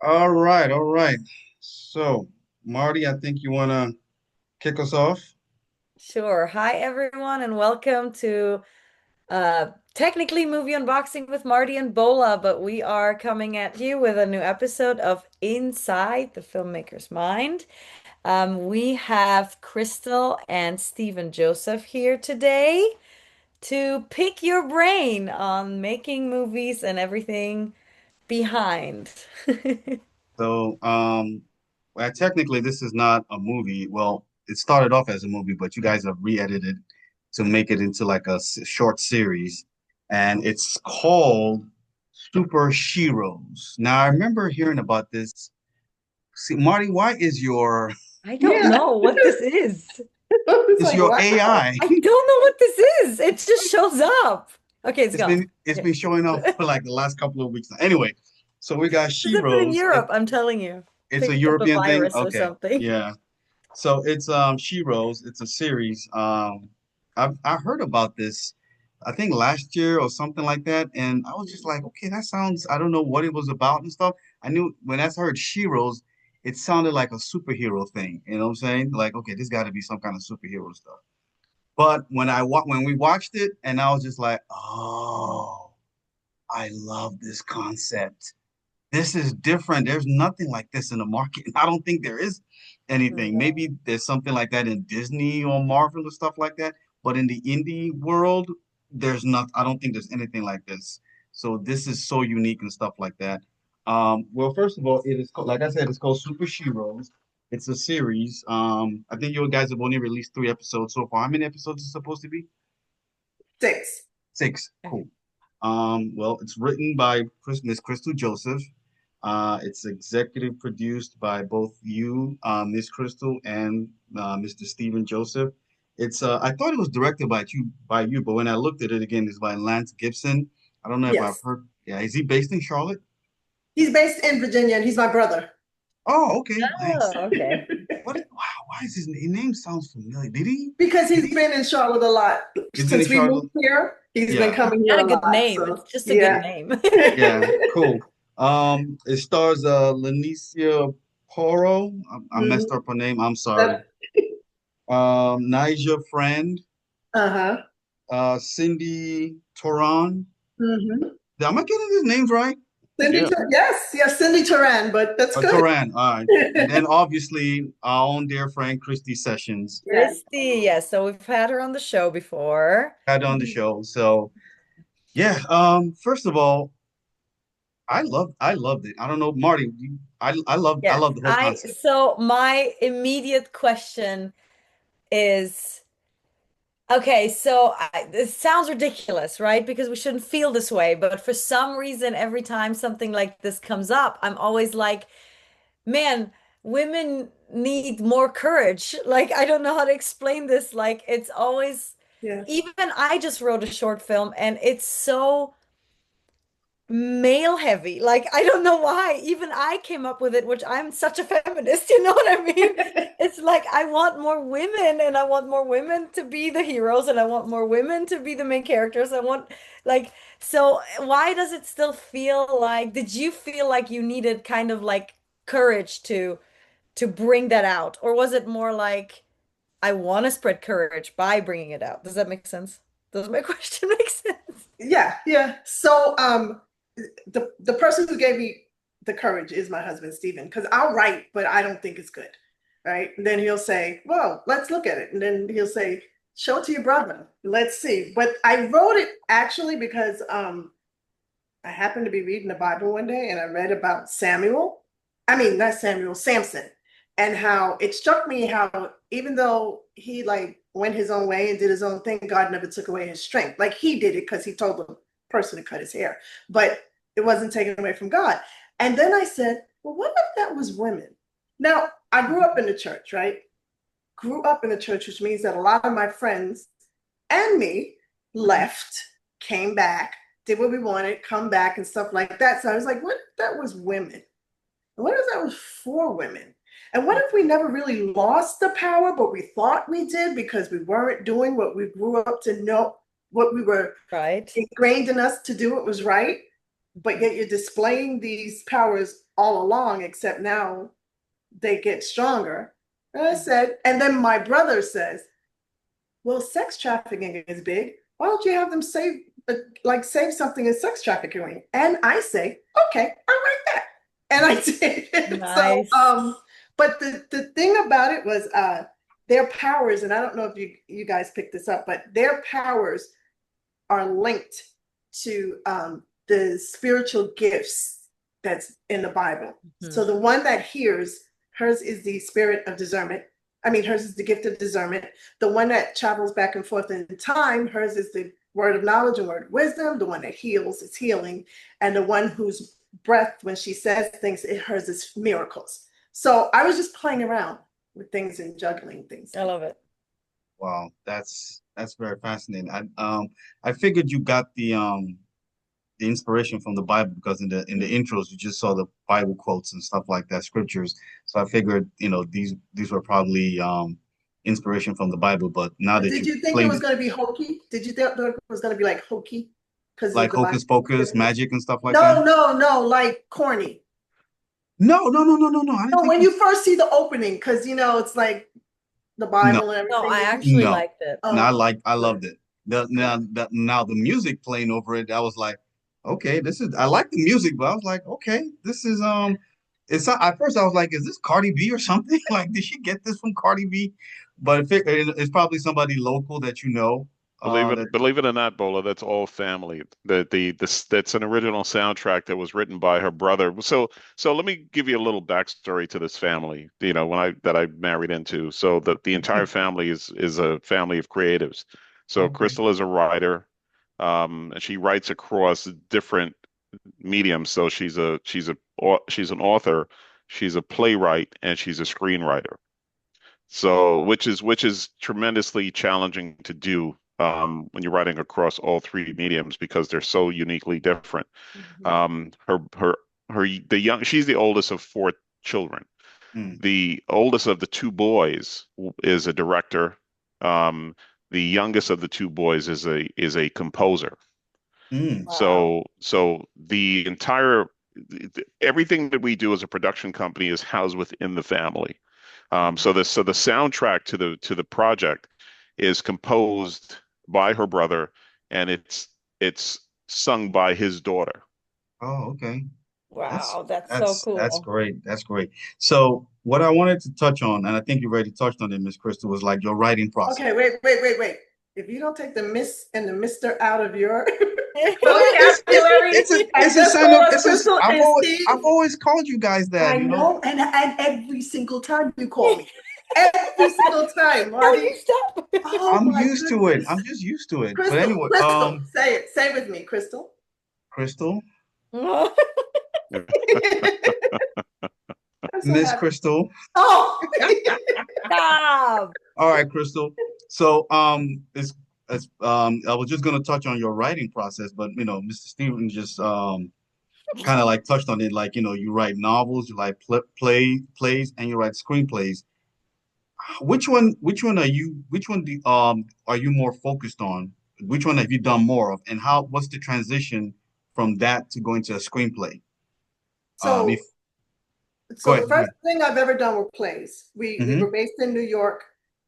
All right, all right. So, Marty, I think you want to kick us off. Sure. Hi, everyone, and welcome to technically movie unboxing with Marty and Bola, but we are coming at you with a new episode of Inside the Filmmaker's Mind. We have Crystal and Stephen Joseph here today to pick your brain on making movies and everything behind. So, well, technically, this is not a movie. Well, it started off as a movie, but you guys have re-edited to make it into like a short series, and it's called Super Sheroes. Now, I remember hearing about this. See, Marty, why is your I don't Yeah. know what this is. It's is like, your wow. AI? I don't know what this is. It just shows up. Okay, it's It's gone. been showing up Yeah. for like the last couple of weeks now. Anyway, so we got Has it been in Sheroes. Europe? I'm telling you. It's a Picked up a European thing. virus or Okay. something. Yeah. So it's Sheroes. It's a series. I heard about this I think last year or something like that, and I was just like, okay, that sounds, I don't know what it was about and stuff. I knew when I heard Sheroes, it sounded like a superhero thing. You know what I'm saying? Like, okay, this got to be some kind of superhero stuff. But when we watched it, and I was just like, oh, I love this concept. This is different. There's nothing like this in the market. I don't think there is anything. No. Maybe there's something like that in Disney or Marvel or stuff like that. But in the indie world, there's not, I don't think there's anything like this. So this is so unique and stuff like that. Well, first of all, it is called, like I said, it's called Super Sheroes. It's a series. I think you guys have only released 3 episodes so far. How many episodes is it supposed to be? Six. Six. Okay. Cool. Well, it's written by Miss Crystal Joseph. It's executive produced by both you, Miss Crystal, and Mr. Stephen Joseph. It's I thought it was directed by you, but when I looked at it again, it's by Lance Gibson. I don't know if I've Yes. heard. Yeah, is he based in Charlotte? He's based in Virginia and he's my brother. Oh, okay, Oh, nice. okay. What? Wow, why is his name sounds familiar? Because Did he's he? been in Charlotte a lot. He's been in Since we moved Charlotte. here, he's been Yeah, coming here Not a a good lot. name. So It's just a good yeah. name. yeah, cool. It stars Lenicia Poro. I Mhm. messed up her name. I'm sorry. That, Nigel Friend, uh-huh. Cindy Toran. Hmm. Am I getting these names right? Cindy, Yeah. yes, yes, Cindy Turan, but that's good. Toran. All right. And then obviously our own dear friend Christy Sessions Yes. Christy, yes. So we've had her on the show before. had on the show. So yeah. First of all, I loved it. I don't know, Marty. I Yes. love the whole concept. So my immediate question is, okay, so this sounds ridiculous, right? Because we shouldn't feel this way, but for some reason, every time something like this comes up, I'm always like, man, women need more courage. Like, I don't know how to explain this. Like, it's always, Yes. even I just wrote a short film and it's so male heavy. Like, I don't know why. Even I came up with it, which I'm such a feminist, you know what I mean? It's like I want more women and I want more women to be the heroes and I want more women to be the main characters. I want like so why does it still feel like did you feel like you needed kind of like courage to bring that out? Or was it more like I want to spread courage by bringing it out? Does that make sense? Does my question make sense? Yeah, yeah. So the person who gave me the courage is my husband, Stephen, because I'll write, but I don't think it's good. Right. And then he'll say, well, let's look at it. And then he'll say, show it to your brother. Let's see. But I wrote it actually because I happened to be reading the Bible one day and I read about Samuel. I mean, not Samuel, Samson, and how it struck me how even though he like went his own way and did his own thing, God never took away his strength. Like he did it because he told the person to cut his hair, but it wasn't taken away from God. And then I said, well, what if that was women? Now, I grew up in the church, right? Grew up in the church, which means that a lot of my friends and me left, came back, did what we wanted, come back and stuff like that. So I was like, what if that was women? And what if that was for women? And what if we never really lost the power, but we thought we did because we weren't doing what we grew up to know, what we were Right. ingrained in us to do, it was right? but yet you're displaying these powers all along, except now they get stronger. And I said, and then my brother says, well, sex trafficking is big. Why don't you have them save something in sex trafficking? And I say, okay, I'll write that. And I did. So, Nice. but the thing about it was their powers, and I don't know if you guys picked this up, but their powers are linked to the spiritual gifts that's in the Bible. So the one that hears, hers is the spirit of discernment. I mean, hers is the gift of discernment. The one that travels back and forth in time, hers is the word of knowledge and word of wisdom. The one that heals is healing. And the one whose breath, when she says things, hers is miracles. So I was just playing around with things and juggling things. I love it. Wow, that's very fascinating. I figured you got the inspiration from the Bible because in the intros you just saw the Bible quotes and stuff like that, scriptures. So I figured, these were probably inspiration from the Bible. But now that Did you you think it played was it, going to be hokey? Did you think it was going to be like hokey because of like the Bible? hocus pocus, magic and stuff like that. No, like corny. No, no, no, no, no, no. I didn't No, think when you first see the opening, because it's like the no, Bible and No, everything. I actually no. liked it. No, Oh, I good. loved it. Now the music playing over it, I was like, okay, I like the music, but I was like, okay, this is it's not, at first I was like, is this Cardi B or something? Like, did she get this from Cardi B? But it's probably somebody local that you know. That Believe it or not, Bola, that's all family. That's an original soundtrack that was written by her brother. So let me give you a little backstory to this family, that I married into. So the entire family is a family of creatives. So Okay. Crystal is a writer. And she writes across different mediums. So she's an author, she's a playwright, and she's a screenwriter. So, which is tremendously challenging to do when you're writing across all three mediums because they're so uniquely different. Mhm. She's the oldest of four children. Mm, The oldest of the two boys is a director. Um, the youngest of the two boys is a composer. mm, Wow. So everything that we do as a production company is housed within the family. So the soundtrack to the project is composed by her brother, and it's sung by his daughter. oh, okay. That's Wow, that's so that's cool. great. That's great. So what I wanted to touch on, and I think you already touched on it, Miss Crystal, was like your writing process. Okay, wait. If you don't take the Miss and the Mister out of your It's vocabulary a and it's a just sign of call us it's a Crystal and I've Steve, always called you guys that, I know, and every single time you call me, every single time, No, you Marty. stop. Oh I'm my used to it. goodness. I'm just used to it. But Crystal, anyway, Crystal, say it. Say it with me, Crystal. Crystal, I'm so Miss happy. Crystal. Oh, Stop. All right, Crystal. So it's I was just gonna touch on your writing process, but Mr. Steven just kind of like touched on it. Like, you write novels, you write plays, and you write screenplays. Which one are you more focused on? Which one have you done more of? And what's the transition from that to going to a screenplay? If so Go so the ahead, go first ahead. thing I've ever done were plays. We were Mm-hmm. based in New York,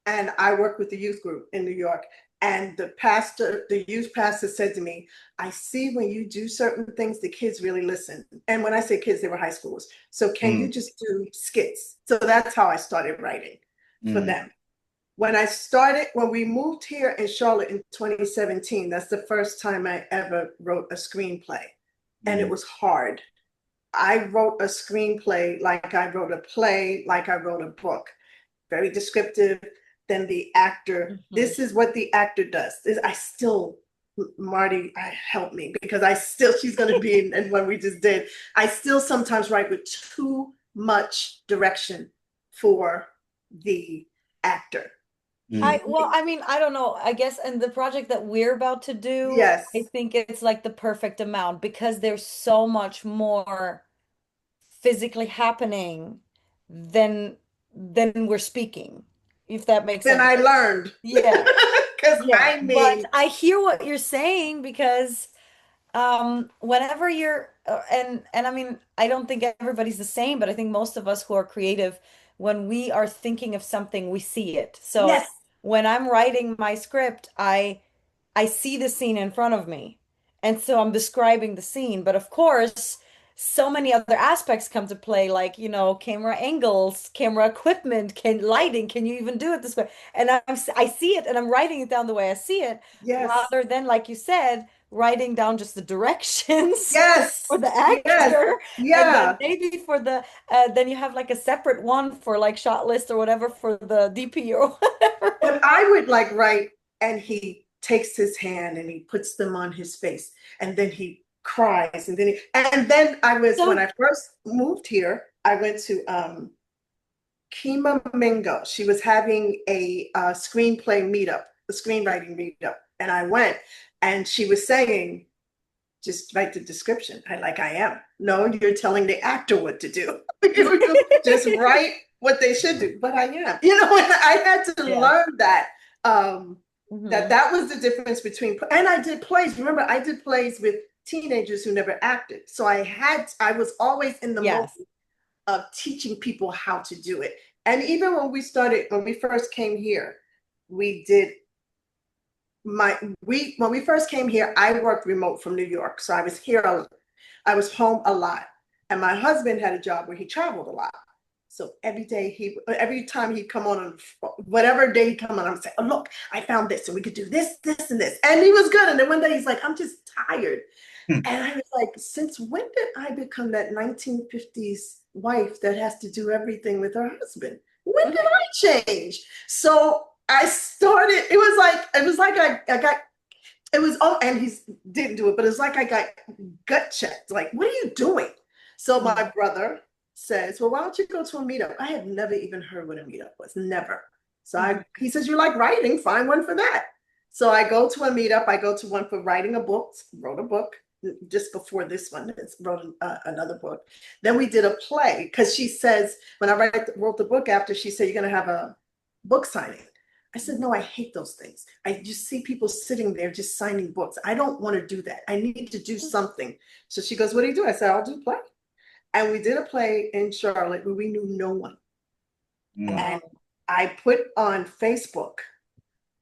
and I worked with the youth group in New York. And the youth pastor said to me, I see when you do certain things, the kids really listen. And when I say kids, they were high schoolers. So can you Mm, just do skits? So that's how I started writing for mm, them. When we moved here in Charlotte in 2017, that's the first time I ever wrote a screenplay. And it mm, was hard. I wrote a screenplay like I wrote a play, like I wrote a book, very descriptive. Then the actor, Mhm. this is what the actor does. I still, Marty, help me because she's going to be in what we just did. I still sometimes write with too much direction for the actor. mm, Well, I mean, I don't know. I guess in the project that we're about to do, I Yes. think it's like the perfect amount because there's so much more physically happening than we're speaking, if that makes Then sense. I learned Yeah. because Yeah. I But mean, I hear what you're saying because Whenever you're and I mean, I don't think everybody's the same, but I think most of us who are creative, when we are thinking of something, we see it. So Yes, when I'm writing my script, I see the scene in front of me. And so I'm describing the scene. But of course, so many other aspects come to play, like, camera angles, camera equipment, lighting, can you even do it this way? And I see it and I'm writing it down the way I see it, yes, rather than, like you said, writing down just the directions for yes, the yes, actor. And then yeah. maybe then you have like a separate one for like shot list or whatever for the DP or whatever. But I would like write, and he takes his hand and he puts them on his face, and then he cries, and then when So I first moved here, I went to Kima Mingo. She was having a screenplay meetup, a screenwriting meetup, and I went, and she was saying, just write the description. I am. No, you're telling the actor what to do. You just write what they should do. But I am. And I had to yeah. learn that. Hmm. That was the difference between, and I did plays. Remember, I did plays with teenagers who never acted. So I was always in the mode Yes. of teaching people how to do it. And even when we first came here, we did when we first came here, I worked remote from New York. So I was home a lot. And my husband had a job where he traveled a lot. So every time he'd come on whatever day he'd come on, I would say, oh, look, I found this and we could do this, this, and this. And he was good. And then one day he's like, I'm just tired. Hmm. And I was like, since when did I become that 1950s wife that has to do everything with her husband? When did I change? So I started, it was like I got, it was, oh, and he didn't do it, but it's like I got gut checked. Like, what are you doing? So Mhm. my brother says, well, why don't you go to a meetup? I had never even heard what a meetup was, never. So Mhm. he says, you like writing? Find one for that. So I go to a meetup. I go to one for writing a book, wrote a book just before this one, wrote another book. Then we did a play because she says, when I wrote the book after, she said, you're going to have a book signing. I said, no, I hate those things. I just see people sitting there just signing books. I don't want to do that. I need to do something. So she goes, what do you do? I said, I'll do play. And we did a play in Charlotte where we knew no one. Mm. And Oh. I put on Facebook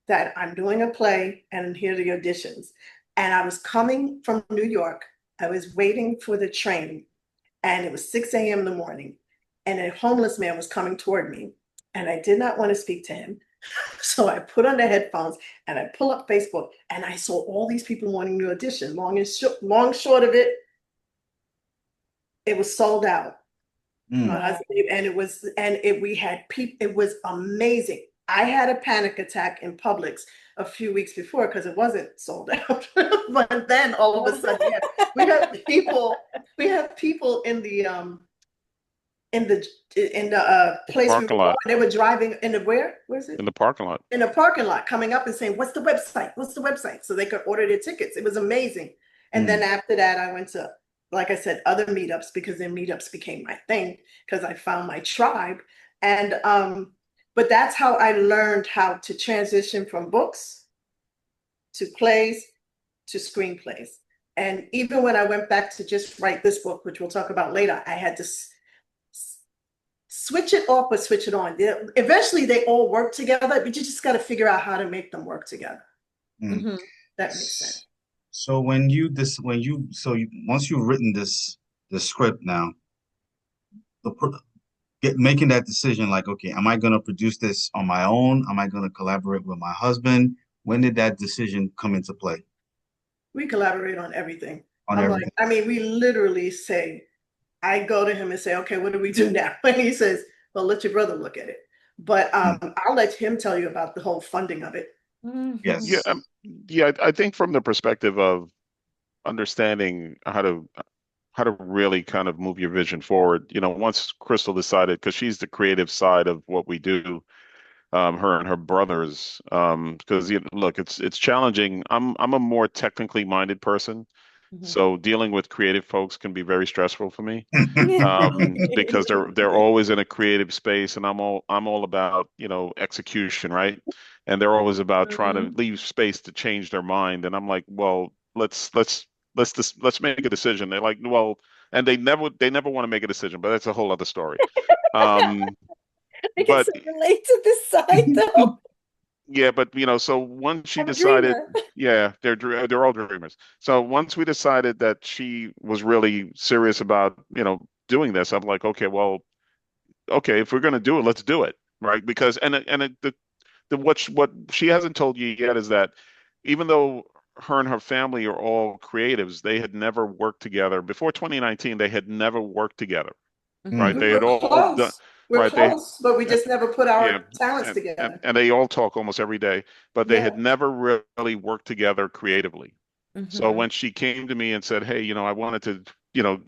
that I'm doing a play and here are the auditions. And I was coming from New York. I was waiting for the train and it was 6 a.m. in the morning. And a homeless man was coming toward me. And I did not want to speak to him. So I put on the headphones and I pull up Facebook and I saw all these people wanting to audition. Long short of it, it was sold out. My Mm. Oh. husband, and we had people, it was amazing. I had a panic attack in Publix a few weeks before because it wasn't sold out. But then all of a sudden, yeah, we had people, we had people in the in the The place we were parking going. lot. They were driving in the where? Where's it? In the parking lot. In the parking lot, coming up and saying, "What's the website? What's the website?" So they could order their tickets. It was amazing. And then Mm. after that, I went to, like I said, other meetups because then meetups became my thing because I found my tribe. And but that's how I learned how to transition from books to plays to screenplays. And even when I went back to just write this book, which we'll talk about later, I had to switch it off or switch it on. Eventually, they all work together, but you just got to figure out how to make them work together. Mm. Hmm. That makes sense. So once you've written this script now, the making that decision, like, okay, am I going to produce this on my own? Am I going to collaborate with my husband? When did that decision come into play We collaborate on everything. on I'm like, everything? I mean, we literally say, I go to him and say, okay, what do we do now? And he says, well, let your brother look at it. But Mm. I'll let him tell you about the whole funding of it. Hmm. Yeah, Yes. yeah. I think from the perspective of understanding how to really kind of move your vision forward. Once Crystal decided, because she's the creative side of what we do, her and her brothers, because look, it's challenging. I'm a more technically minded person, Hmm. so dealing with creative folks can be very stressful for me. Because they're always in a creative space, and I'm all about execution, right? And they're always about trying to Mhm. leave space to change their mind, and I'm like, well, let's let's make a decision. They're like, well, and they never want to make a decision, but that's a whole other story. Um, I can but so relate to this side though. yeah, but so once she I'm a decided, dreamer. yeah, they're all dreamers. So once we decided that she was really serious about, doing this, I'm like, okay, well, okay, if we're going to do it, let's do it, right? Because the what she hasn't told you yet is that even though her and her family are all creatives, they had never worked together before 2019. They had never worked together, right? Mhm. We They had were all done, close. We're right? They close, but we just never put yeah, our talents and, and together. and they all talk almost every day, but they Yeah. had never really worked together creatively. So Mhm. when she came to me and said, "Hey, I wanted to,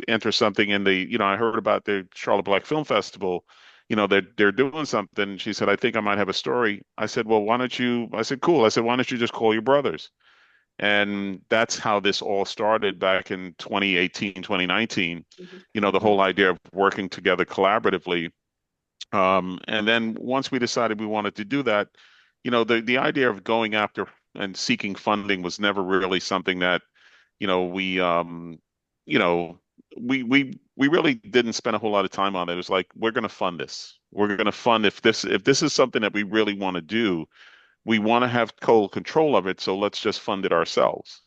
enter something in the, I heard about the Charlotte Black Film Festival, they're doing something." She said, "I think I might have a story." I said, "Well, why don't you?" I said, "Cool." I said, "Why don't you just call your brothers?" And that's how this all started back in 2018, 2019. Mhm. The Mhm. whole idea of working together collaboratively. And then once we decided we wanted to do that, the idea of going after and seeking funding was never really something that, we you know, we really didn't spend a whole lot of time on it. It was like, we're going to fund this. We're going to fund if this is something that we really want to do, we want to have total control of it, so let's just fund it ourselves.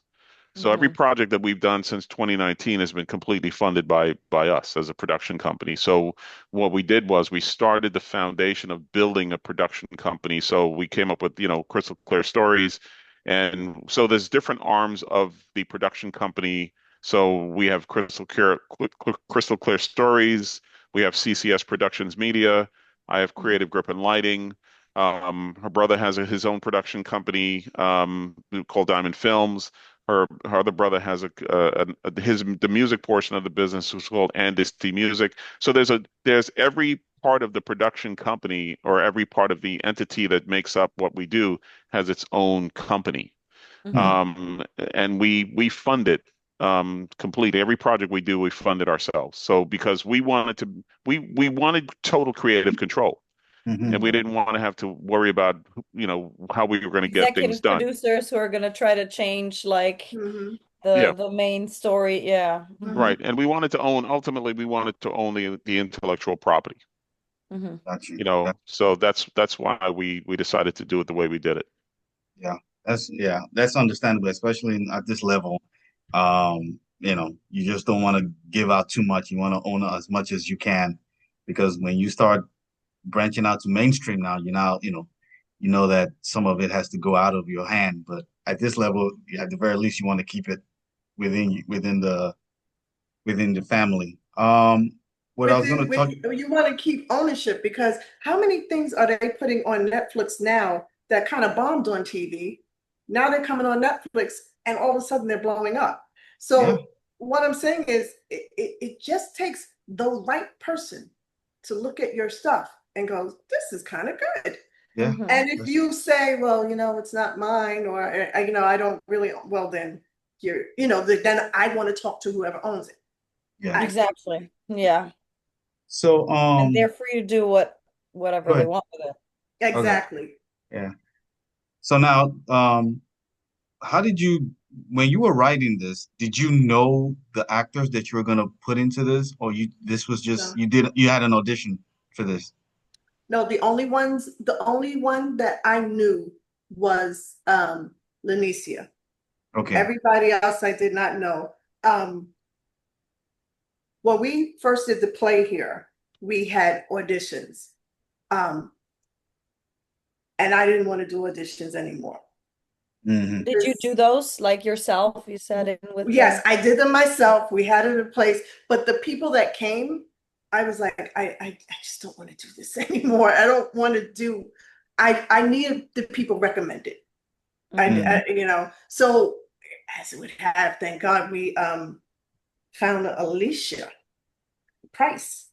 So every Mhm. project that we've done since 2019 has been completely funded by us as a production company. So what we did was we started the foundation of building a production company. So we came up with, Crystal Clear Stories. And so there's different arms of the production company. So we have Crystal Clear Stories. We have CCS Productions Media. I have Mhm. Creative Grip and Lighting. Her brother has his own production company called Diamond Films. Her other brother has the music portion of the business was called Andisty Music. So there's every part of the production company or every part of the entity that makes up what we do has its own company. Mhm. Um, and we fund it completely. Every project we do, we fund it ourselves. So because we wanted total creative control, and we Hmm. didn't want to have to worry about how we were going to get things Executive done. producers who are gonna try to change like Mhm. Yeah. the main story. Yeah. Mhm. Mhm. Right. And ultimately, we wanted to own the intellectual property, Mhm. Got you. so that's why we decided to do it the way we did it. That's understandable, especially at this level. You just don't want to give out too much. You want to own as much as you can, because when you start branching out to mainstream now, you know that some of it has to go out of your hand. But at this level, at the very least, you want to keep it within the family. What I was going to talk. You want to keep ownership because how many things are they putting on Netflix now that kind of bombed on TV? Now they're coming on Netflix and all of a sudden they're blowing up. Yeah, So what I'm saying is it just takes the right person to look at your stuff and go, this is kind of good. yeah. Mhm. And if That's, you say, well, it's not mine, or I don't really, well, then then I want to talk to whoever owns it. yeah. I Exactly. Yeah. So, And they're free to do whatever go they ahead. want with it. Okay. exactly. Yeah. So now, how did you, when you were writing this, did you know the actors that you were going to put into this, or this was just, No, you had an audition for this? no, the only one that I knew was Lanicia. Okay. Everybody else I did not know. Um, when we first did the play here, we had auditions. Um, and I didn't want to do auditions anymore. Hmm. Did you do those like yourself? You said in with Yes, the I did them myself. We had it in place, but the people that came, I was like, I just don't want to do this anymore. I don't want to do. I needed the people recommended. Mhm. So as it would have, thank God we found Alicia Price,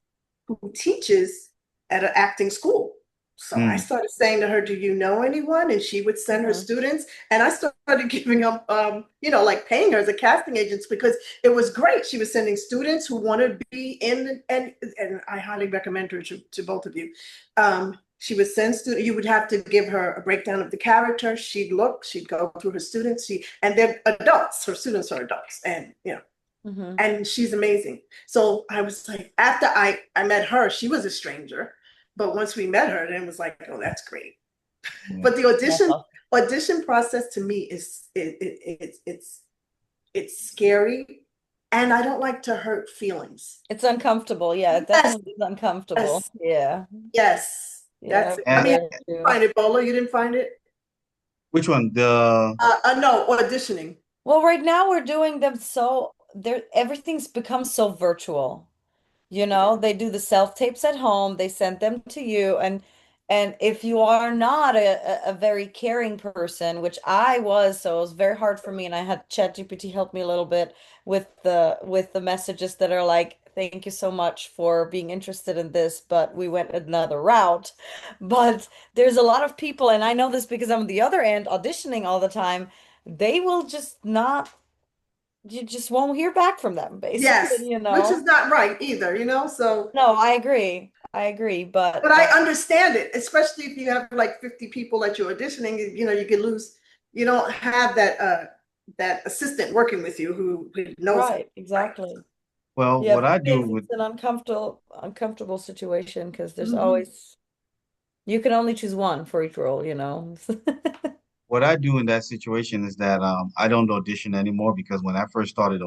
who teaches at an acting school. So I Mm. started saying to her, "Do you know anyone?" And she would send her Mhm. students, and I started giving them, like paying her as a casting agent because it was great. She was sending students who wanted to be in, and I highly recommend her to both of you. She would send students, you would have to give her a breakdown of the character. She'd look, she'd go through her students, and they're adults, her students are adults, and Hmm. and she's amazing. So I was like, after I met her, she was a stranger. But once we met her, then it was like, oh, that's great. Yeah. But the Yeah. audition process to me is it's scary, and I don't like to hurt feelings. It's uncomfortable. Yeah, it Yes, definitely is uncomfortable. yes, Yeah. yes. Yeah, That's it. I And, mean, I very didn't true. find it, Bola. You didn't find it? which one? The No, auditioning. Well, right now we're doing them so everything's become so virtual. You know, they do the self-tapes at home, they send them to you, and if you are not a very caring person, which I was, so it was very hard for me, and I had ChatGPT help me a little bit with the messages that are like, thank you so much for being interested in this, but we went another route. But there's a lot of people, and I know this because I'm on the other end auditioning all the time, they will just not, you just won't hear back from them, basically, Yes, you which is know? not right either, So, No, I agree. I agree, but I understand it, especially if you have like 50 people that you're auditioning, you can lose, you don't have that assistant working with you who knows how to right, write. exactly. well, Yeah, what for I me, do with it's an uncomfortable situation because there's Mhm. always you can only choose one for each role, you know. what I do in that situation is that I don't audition anymore because when I first started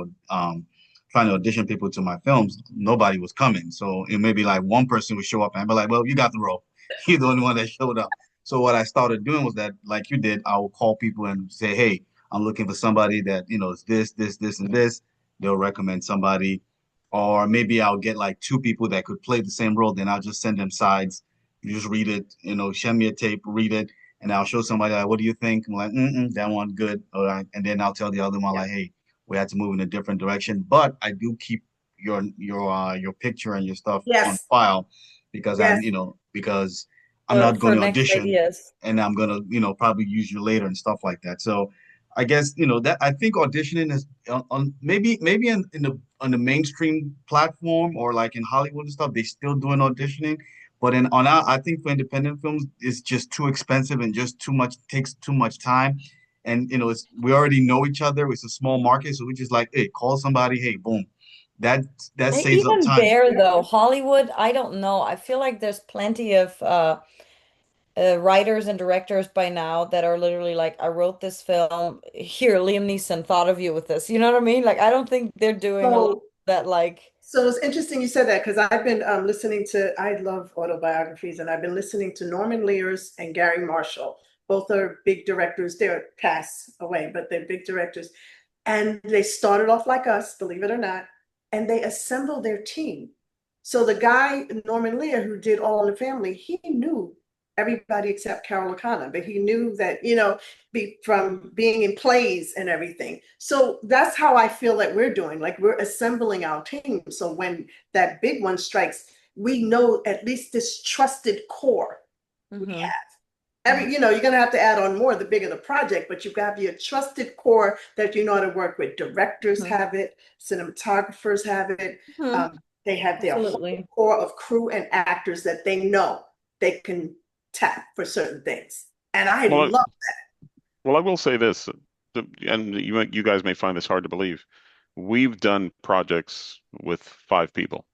trying to audition people to my films, nobody was coming. So it may be like one person would show up and I'd be like, well, you got the role. You're the only one that showed up. So what I started doing was that, like you did, I will call people and say, hey, I'm looking for somebody that, is this, and this. They'll recommend somebody. Or maybe I'll get like two people that could play the same role. Then I'll just send them sides. You just read it, send me a tape, read it, and I'll show somebody like, what do you think? I'm like, that one good. All right. And then I'll tell the other one Yeah. like, hey, we had to move in a different direction. But I do keep your picture and your stuff on Yes, file because yes. because I'm not For going to next audition ideas. and I'm gonna, probably use you later and stuff like that. So I guess, that I think auditioning is on maybe in the on the mainstream platform or like in Hollywood and stuff, they still doing auditioning. But I think for independent films, it's just too expensive and just too much takes too much time. And we already know each other. It's a small market, so we just like, hey, call somebody. Hey, boom, that that saves up Even time. there though, Hollywood, I don't know. I feel like there's plenty of writers and directors by now that are literally like, I wrote this film. Here, Liam Neeson thought of you with this. You know what I mean? Like, I don't think they're doing a lot of So that. Like, So it's interesting you said that because I've been listening to, I love autobiographies, and I've been listening to Norman Lears and Gary Marshall. Both are big directors. They're passed away, but they're big directors. And they started off like us, believe it or not, and they assembled their team. So the guy, Norman Lear, who did All in the Family, he knew everybody except Carol O'Connor, but he knew that, from being in plays and everything. So that's how I feel that we're doing. Like we're assembling our team. So when that big one strikes, we know at least this trusted core we mhm. have. You're gonna have to add on more the bigger the project, but you've got to be a trusted core that you know how to work with. Directors Mhm. have it, cinematographers have it. Mhm. They have their whole Absolutely. core of crew and actors that they know they can tap for certain things. And I Well, love I will say this, and you guys may find this hard to believe. We've done projects with five people.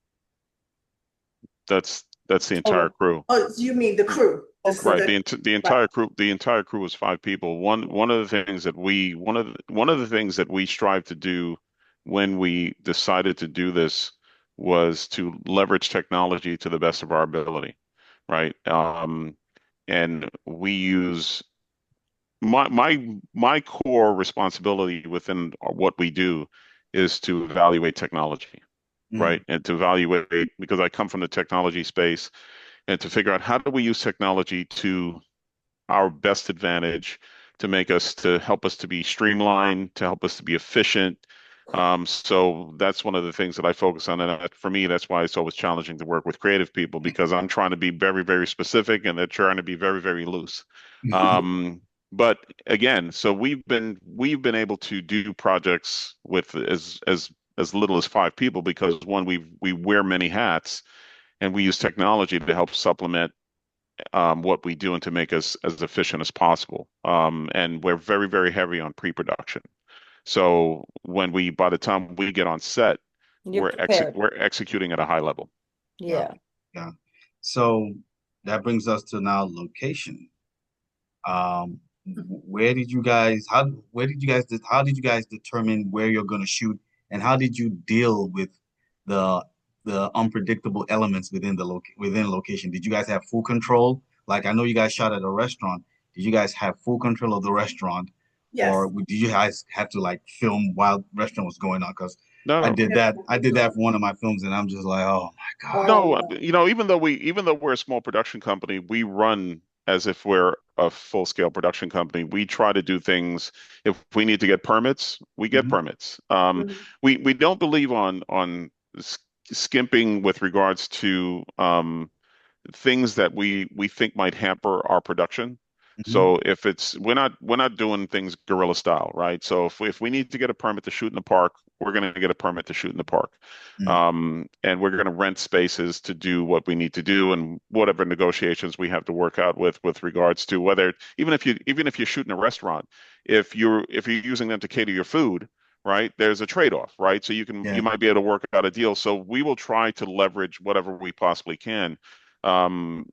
That's the entire Total. crew. Oh, you mean the crew? This is Okay. Right. the The right. entire crew was five people. One of the things that we strive to do when we decided to do this was to leverage technology to the best of our ability, right? And we use my core responsibility within what we do is to evaluate technology, right? Mm. And to evaluate because I come from the technology space and to figure out how do we use technology to our best advantage to help us to be streamlined, to help us to be efficient. So that's one of the things that I focus on. And for me, that's why it's always challenging to work with creative people because I'm trying to be very, very specific and they're trying to be very, very loose. Um, but again, so we've been able to do projects with as little as five people because one, we wear many hats and we use technology to help supplement what we do and to make us as efficient as possible. And we're very, very heavy on pre-production. So by the time we get on set, You're prepared. we're executing at a high level. Yeah. Yeah. Yeah. So that brings us to now location. Um, where did you guys how did you guys determine where you're going to shoot, and how did you deal with the the unpredictable elements within location? Did you guys have full control? Like, I know you guys shot at a restaurant. Did you guys have full control of the restaurant, or Yes. did you guys have to like film while the restaurant was going on? Because I No, did We have that. full I did that control. for one of my films, and I'm just like, oh my God. Oh no, no. even though we're a small production company, we run as if we're a full-scale production company. We try to do things. If we need to get permits, we get Hmm. permits. Mhm. We don't believe skimping with regards to things that we think might hamper our production. Hmm. So if it's we're not doing things guerrilla style, right? So if we need to get a permit to shoot in the park, we're going to get a permit to shoot in the park, and we're going to rent spaces to do what we need to do and whatever negotiations we have to work out with regards to whether even if you're shooting a restaurant, if you're using them to cater your food. Right, there's a trade-off, right? So Yeah. you might be able to work out a deal. So we will try to leverage whatever we possibly can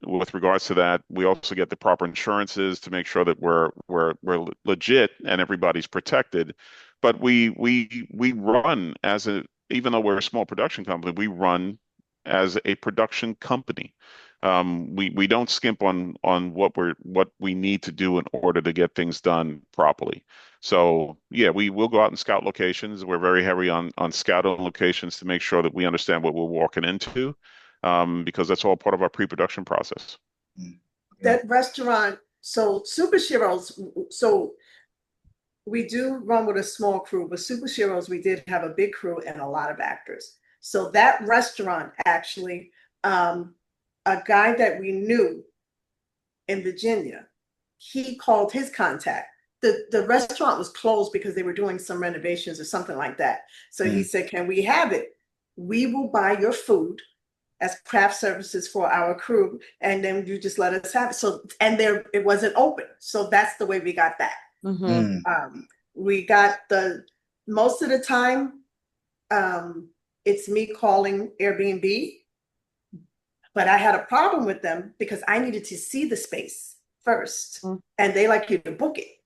with regards to that. We also get the proper insurances to make sure that we're legit and everybody's protected. But we run as a even though we're a small production company, we run as a production company. We don't skimp on what we need to do in order to get things done properly. So yeah, we will go out and scout locations. We're very heavy on scouting locations to make sure that we understand what we're walking into, because that's all part of our pre-production process. Mm. Okay. That restaurant, so Super Sheroes, so we do run with a small crew, but Super Sheroes, we did have a big crew and a lot of actors. So that restaurant actually, a guy that we knew in Virginia, he called his contact. The restaurant was closed because they were doing some renovations or something like that. So he Mm. said, can we have it? We will buy your food as craft services for our crew, and then you just let us have it. So, and there it wasn't open. So that's the way we got that. Mm-hmm. Mm. We got the most of the time, it's me calling Airbnb, but I had a problem with them because I needed to see the space first, and they like you to book it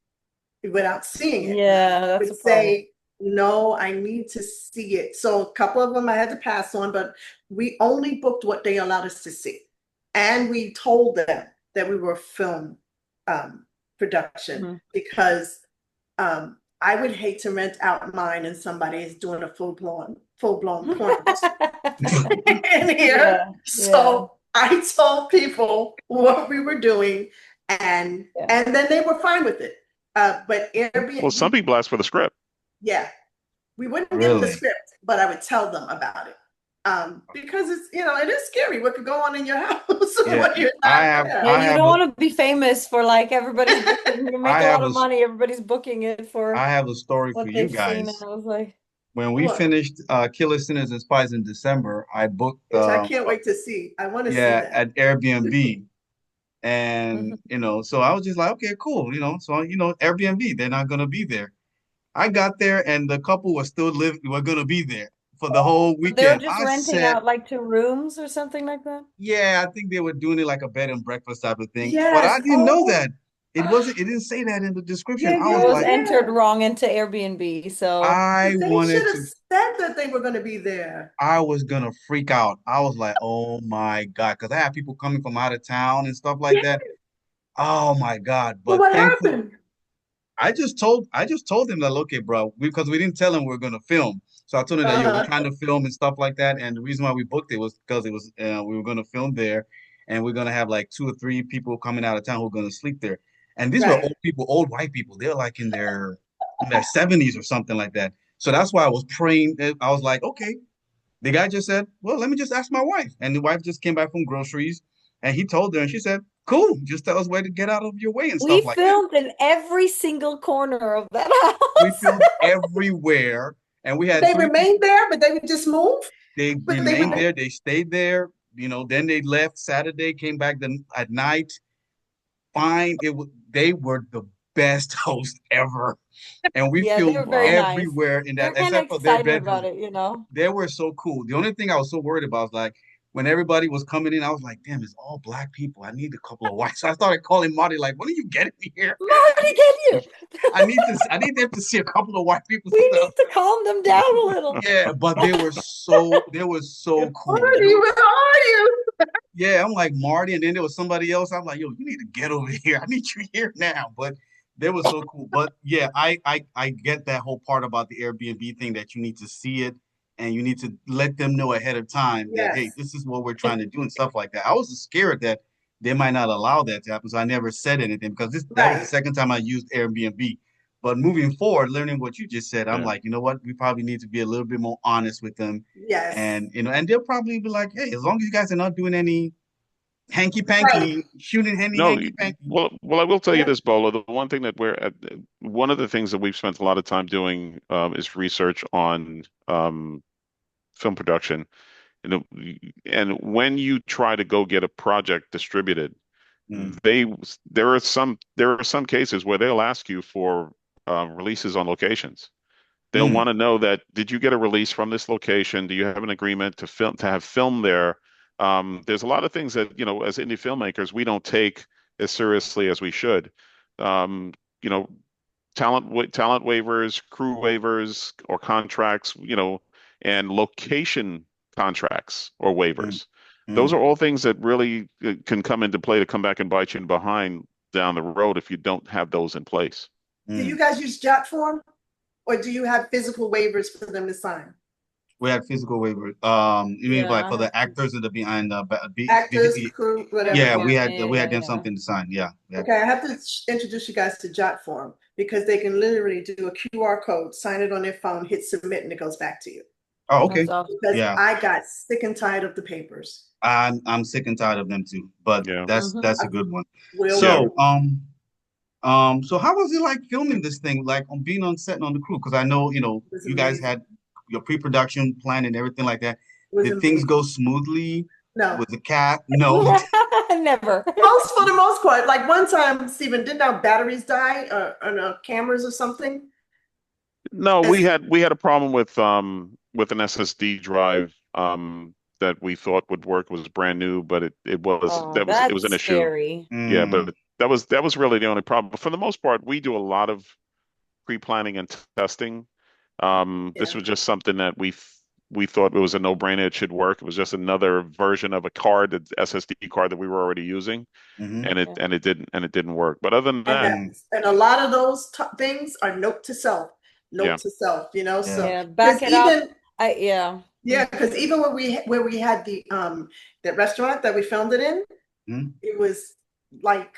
without seeing it. Yeah, I that's would a problem. say, no, I need to see it. So a couple of them I had to pass on, but we only booked what they allowed us to see. And we told them that we were film production because I would hate to rent out mine and somebody is doing a full-blown porn in here. Yeah, So I told people what we were doing, and then they were fine with it. But Well, some Airbnb, people ask for the script. yeah, we wouldn't get the Really? script, but I would tell them about it. Because it's, it is scary what could go on in your house Yeah. when you're I not have there. Yeah, I you have don't a want to be famous for like everybody's booking. You make I a have lot a of s- money, everybody's booking it for I have a story for what you they've seen. And guys. I was like, When we What? finished Killer Sinners and Spies in December, I booked Which I can't wait to see. I want to see yeah, that. at Airbnb. And mhm. so I was just like, okay, cool, so Airbnb, they're not gonna be there. I got there and the couple was still were gonna be there for the whole They were weekend. just I renting said, out like 2 rooms or something like that. yeah, I think they were doing it like a bed and breakfast type of thing. But I Yes. didn't know Oh, that. It didn't say that in the description. yeah, I It was yeah, was like, entered yeah. wrong into Airbnb, so I They should wanted have to said that they were going to be there. I was gonna freak out. I was like, oh my God, because I had people coming from out of town and stuff like Yeah. that. Oh my God. So But what thankfully, happened? I just told him that, okay, bro, because we didn't tell him we were gonna film. So I told him that, yo, we're Uh-huh. trying to film and stuff like that. And the reason why we booked it was because we were gonna film there, and we're gonna have like 2 or 3 people coming out of town who are gonna sleep there. And these were Right. old people, old white people. They're like in their 70s or something like that. So that's why I was praying. I was like, okay. The guy just said, well, let me just ask my wife. And the wife just came back from groceries, and he told her, and she said, cool, just tell us where to get out of your way and we stuff like that. filmed in every single corner of that We house. filmed everywhere, and we had They 3 people. remained there, but they would just move. They But they remained would. there. They stayed there. then they left Saturday, came back at night. Fine. They were the best host ever. And we Yeah, they filmed were very Wow. nice. everywhere in They're that, kind of except for their excited about bedroom. it, you know? They were so cool. The only thing I was so worried about was like when everybody was coming in, I was like, damn, it's all black people. I need a couple of whites. So I started calling Marty, like, when are you getting me here? I Marty, need get you. I need them to see a couple of white people We stuff. need to calm them down a little. Yeah, but they were so cool. Marty, where are you? Yeah, I'm like Marty, and then there was somebody else. I'm like, yo, you need to get over here. I need you here now. But they were so cool. But yeah, I get that whole part about the Airbnb thing that you need to see it and you need to let them know ahead of time that hey, Yes, this is what we're trying to do and stuff like that. I was scared that they might not allow that to happen, so I never said anything because that was the right. second time I used Airbnb. But moving forward, learning what you just said, I'm Yeah. like, you know what? We probably need to be a little bit more honest with them Yes, and they'll probably be like, hey, as long as you guys are not doing any hanky right. panky, shooting No, hanky panky. well, I will tell you Yeah. this, Bola. The one thing that one of the things that we've spent a lot of time doing is research on film production. And, and when you try to go get a project distributed, Mm, they there are some cases where they'll ask you for releases on locations. They'll mm, want to know that did you get a release from this location? Do you have an agreement to have film there? There's a lot of things that, as indie filmmakers, we don't take as seriously as we should. Um, you know, talent waivers, crew waivers, or contracts, and location contracts or mm, waivers. Those mm, are all things that really can come into play to come back and bite you in behind down the road if you don't have those in place. Do you mm. guys use jot form or do you have physical waivers for them to sign? We had physical waivers. You mean like for Yeah. the actors that are behind Actors, crew, whatever. yeah, Everyone. Yeah. we Yeah, had them yeah. something to sign. Yeah. Okay, I have to introduce you guys to jot form because they can literally do a QR code, sign it on their phone, hit submit, and it goes back to you. Oh, That's okay. awesome. Because Yeah. I got sick and tired of the papers. I'm sick and tired of them too, but Yeah. that's I a good one. will Yeah. wait. So how was it like filming this thing, like on being on set and on the crew? Because I know, It was you guys amazing. had your pre-production plan and everything like that. It was Did things go amazing. smoothly No, with the cat? No. Never. most for the most part. Like one time, Stephen, didn't our batteries die on our cameras or something? No, we As had we had a problem with an SSD drive that we thought would work. It was brand new, but Oh, it was that's an issue. scary. Yeah, Mm, but that was really the only problem. But for the most part, we do a lot of pre-planning and testing. This yeah, was just something that we thought it was a no-brainer. It should work. It was just another version of a card, an SSD card that we were already using, mm-hmm, and it didn't work. But other than and that, that mm, and a lot of those things are yeah, note to self. yeah. So Yeah, because back it up. even Yeah. yeah, because even where we had the that restaurant that we filmed it in, Mm, it was like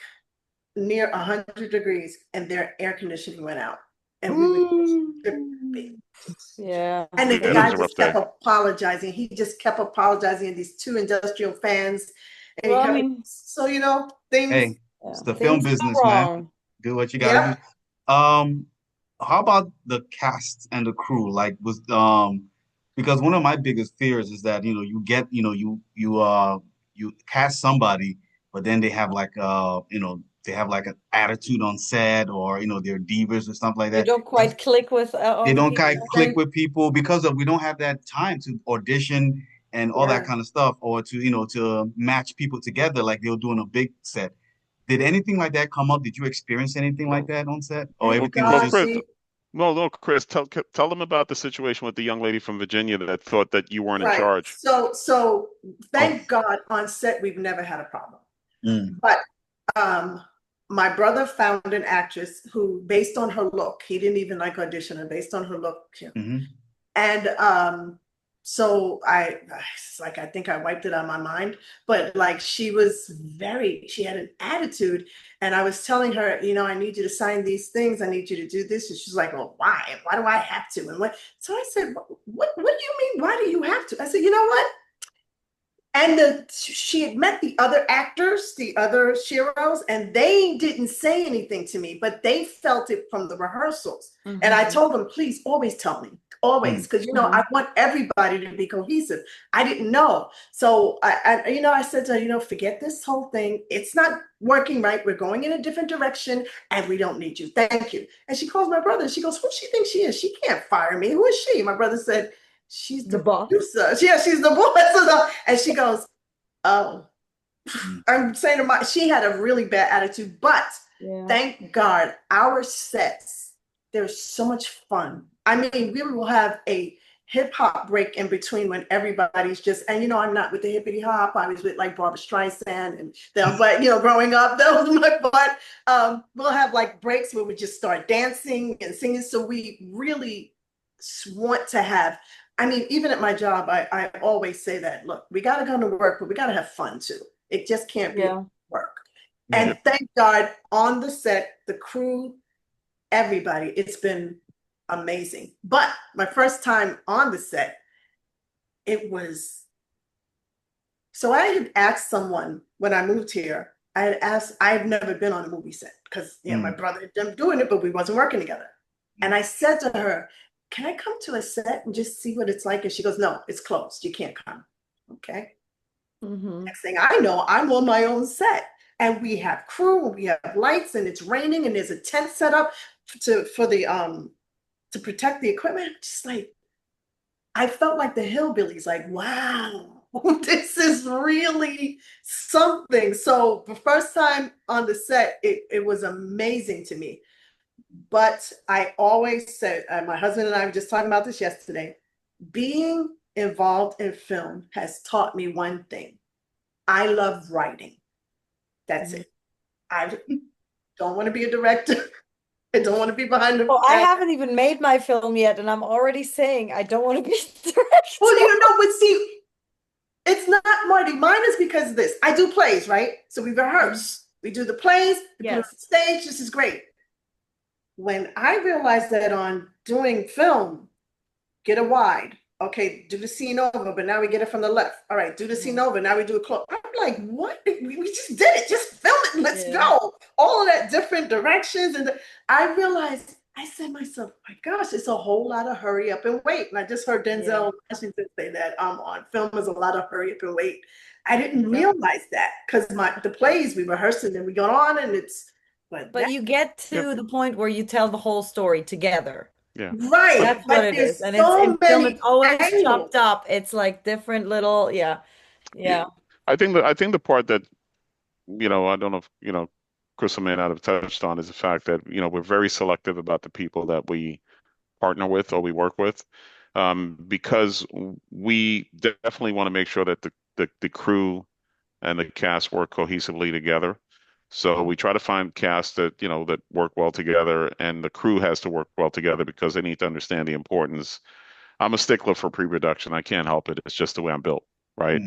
near 100 degrees, and their air conditioning went out, and we were tripping. Yeah. And the yeah, that guy was a rough just kept day. apologizing. He just kept apologizing. And these two industrial fans, and he Well, I kept mean, so things. Hey, it's yeah, the film things go business, man. wrong. Do what you gotta do. Yep. Um, how about the cast and the crew? Like was because one of my biggest fears is that you get you cast somebody, but then they have like they have like an attitude on set or they're divas or something like They that. don't quite click with They all the don't people. kind of click with people because of we don't have that time to audition and all that Yeah. kind of stuff or to to match people together like they'll do on a big set. Did anything like that come up? Did you experience anything like that on set, or Thank Well, everything was well, God, just Chris, see, well, no, Chris, tell them about the situation with the young lady from Virginia that thought that you weren't in right. charge. So oh, thank God on set we've never had a problem. mm, But um my brother found an actress who, based on her look, he didn't even like audition her, based on her look. mm-hmm, And so it's like I think I wiped it out of my mind, but like she had an attitude, and I was telling her, I need you to sign these things, I need you to do this, and she's like, well, why? And why do I have to? And what? So I said, what do you mean? Why do you have to? I said, you know what? And she had met the other actors, the other Sheros, and they didn't say anything to me, but they felt it from the rehearsals. And I told them, please always tell me, always, because I want everybody to be cohesive. I didn't know. So I said to her, forget this whole thing. It's not working right. We're going in a different direction and we don't need you. Thank you. And she calls my brother and she goes, who she thinks she is? She can't fire me. Who is she? My brother said, she's The the boss. producer. Yeah, she's the boss. And she goes, oh, Mm. I'm saying to she had a really bad attitude, but thank God our sets, they're so much fun. I mean, we will have a hip hop break in between when everybody's just, and I'm not with the hippity hop. I was with like Barbara Streisand and them, but growing up, that was my butt. We'll have like breaks where we just start dancing and singing. So we really want to have, I mean, even at my job, I always say that, look, we got to go to work, but we got to have fun too. It just can't be work. Yeah. And thank God on the set, the crew, everybody, it's been amazing. But my first time on the set, it was, so I had asked someone when I moved here, I had asked, I've never been on a movie set because my brother had been doing it, but we wasn't working together. And I said to her, can I come to a set and just see what it's like? And she goes, no, it's closed. You can't come. Okay. Next thing I know, I'm on my own set and we have crew, we have lights and it's raining and there's a tent set up to protect the equipment. Just like, I felt like the hillbillies, like, wow, this is really something. So the first time on the set, it was amazing to me. But I always said, my husband and I were just talking about this yesterday, being involved in film has taught me one thing. I love writing. That's it. I don't want to be a director. I don't want to be behind the Well, I haven't even made my film yet, and I'm already saying I don't want to be a director. Well, but see, it's not Marty. Mine is because of this. I do plays, right? So we rehearse. We do the plays. We put it on stage. This is great. When I realized that on doing film, get a wide. Okay, do the scene over, but now we get it from the left. All right, do the scene over. Now we do it close. I'm like, what? We just did it. Just film it. Let's go. All of that different directions. And I realized, I said to myself, my gosh, it's a whole lot of hurry up and wait. And I just heard Denzel Washington say that on film is a lot of hurry up and wait. I didn't realize that because the plays we rehearse and then we go on and it's, but you get to the point where you tell the whole story together. Yeah. Right. That's what it is. And so it's in film, many it's always angles. chopped up. It's like different little, yeah. I think the part that, I don't know if, Crystal may not have touched on is the fact that, we're very selective about the people that we partner with or we work with. Because we definitely want to make sure that the crew and the cast work cohesively together. So we try to find casts that, that work well together, and the crew has to work well together because they need to understand the importance. I'm a stickler for pre-production. I can't help it. It's just the way I'm built, right?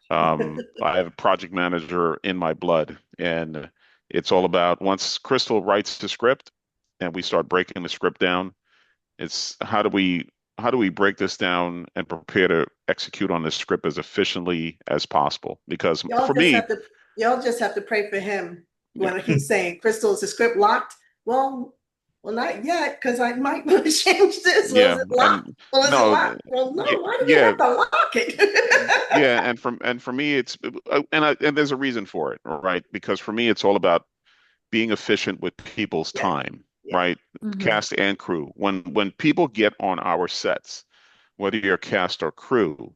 I have a project manager in my blood, and it's all about once Crystal writes the script and we start breaking the script down, it's how do we break this down and prepare to execute on this script as efficiently as possible? Because for me, y'all just have to pray for him when he's saying, Crystal, is the script locked? Well, not yet, because I might want to change this. yeah, Was it locked? Well, is it locked? Well, no, why do we have to lock it? yeah, and for me, it's and there's a reason for it, right? Because for me, it's all about being efficient with people's time, right? Cast and crew. When people get on our sets, whether you're cast or crew,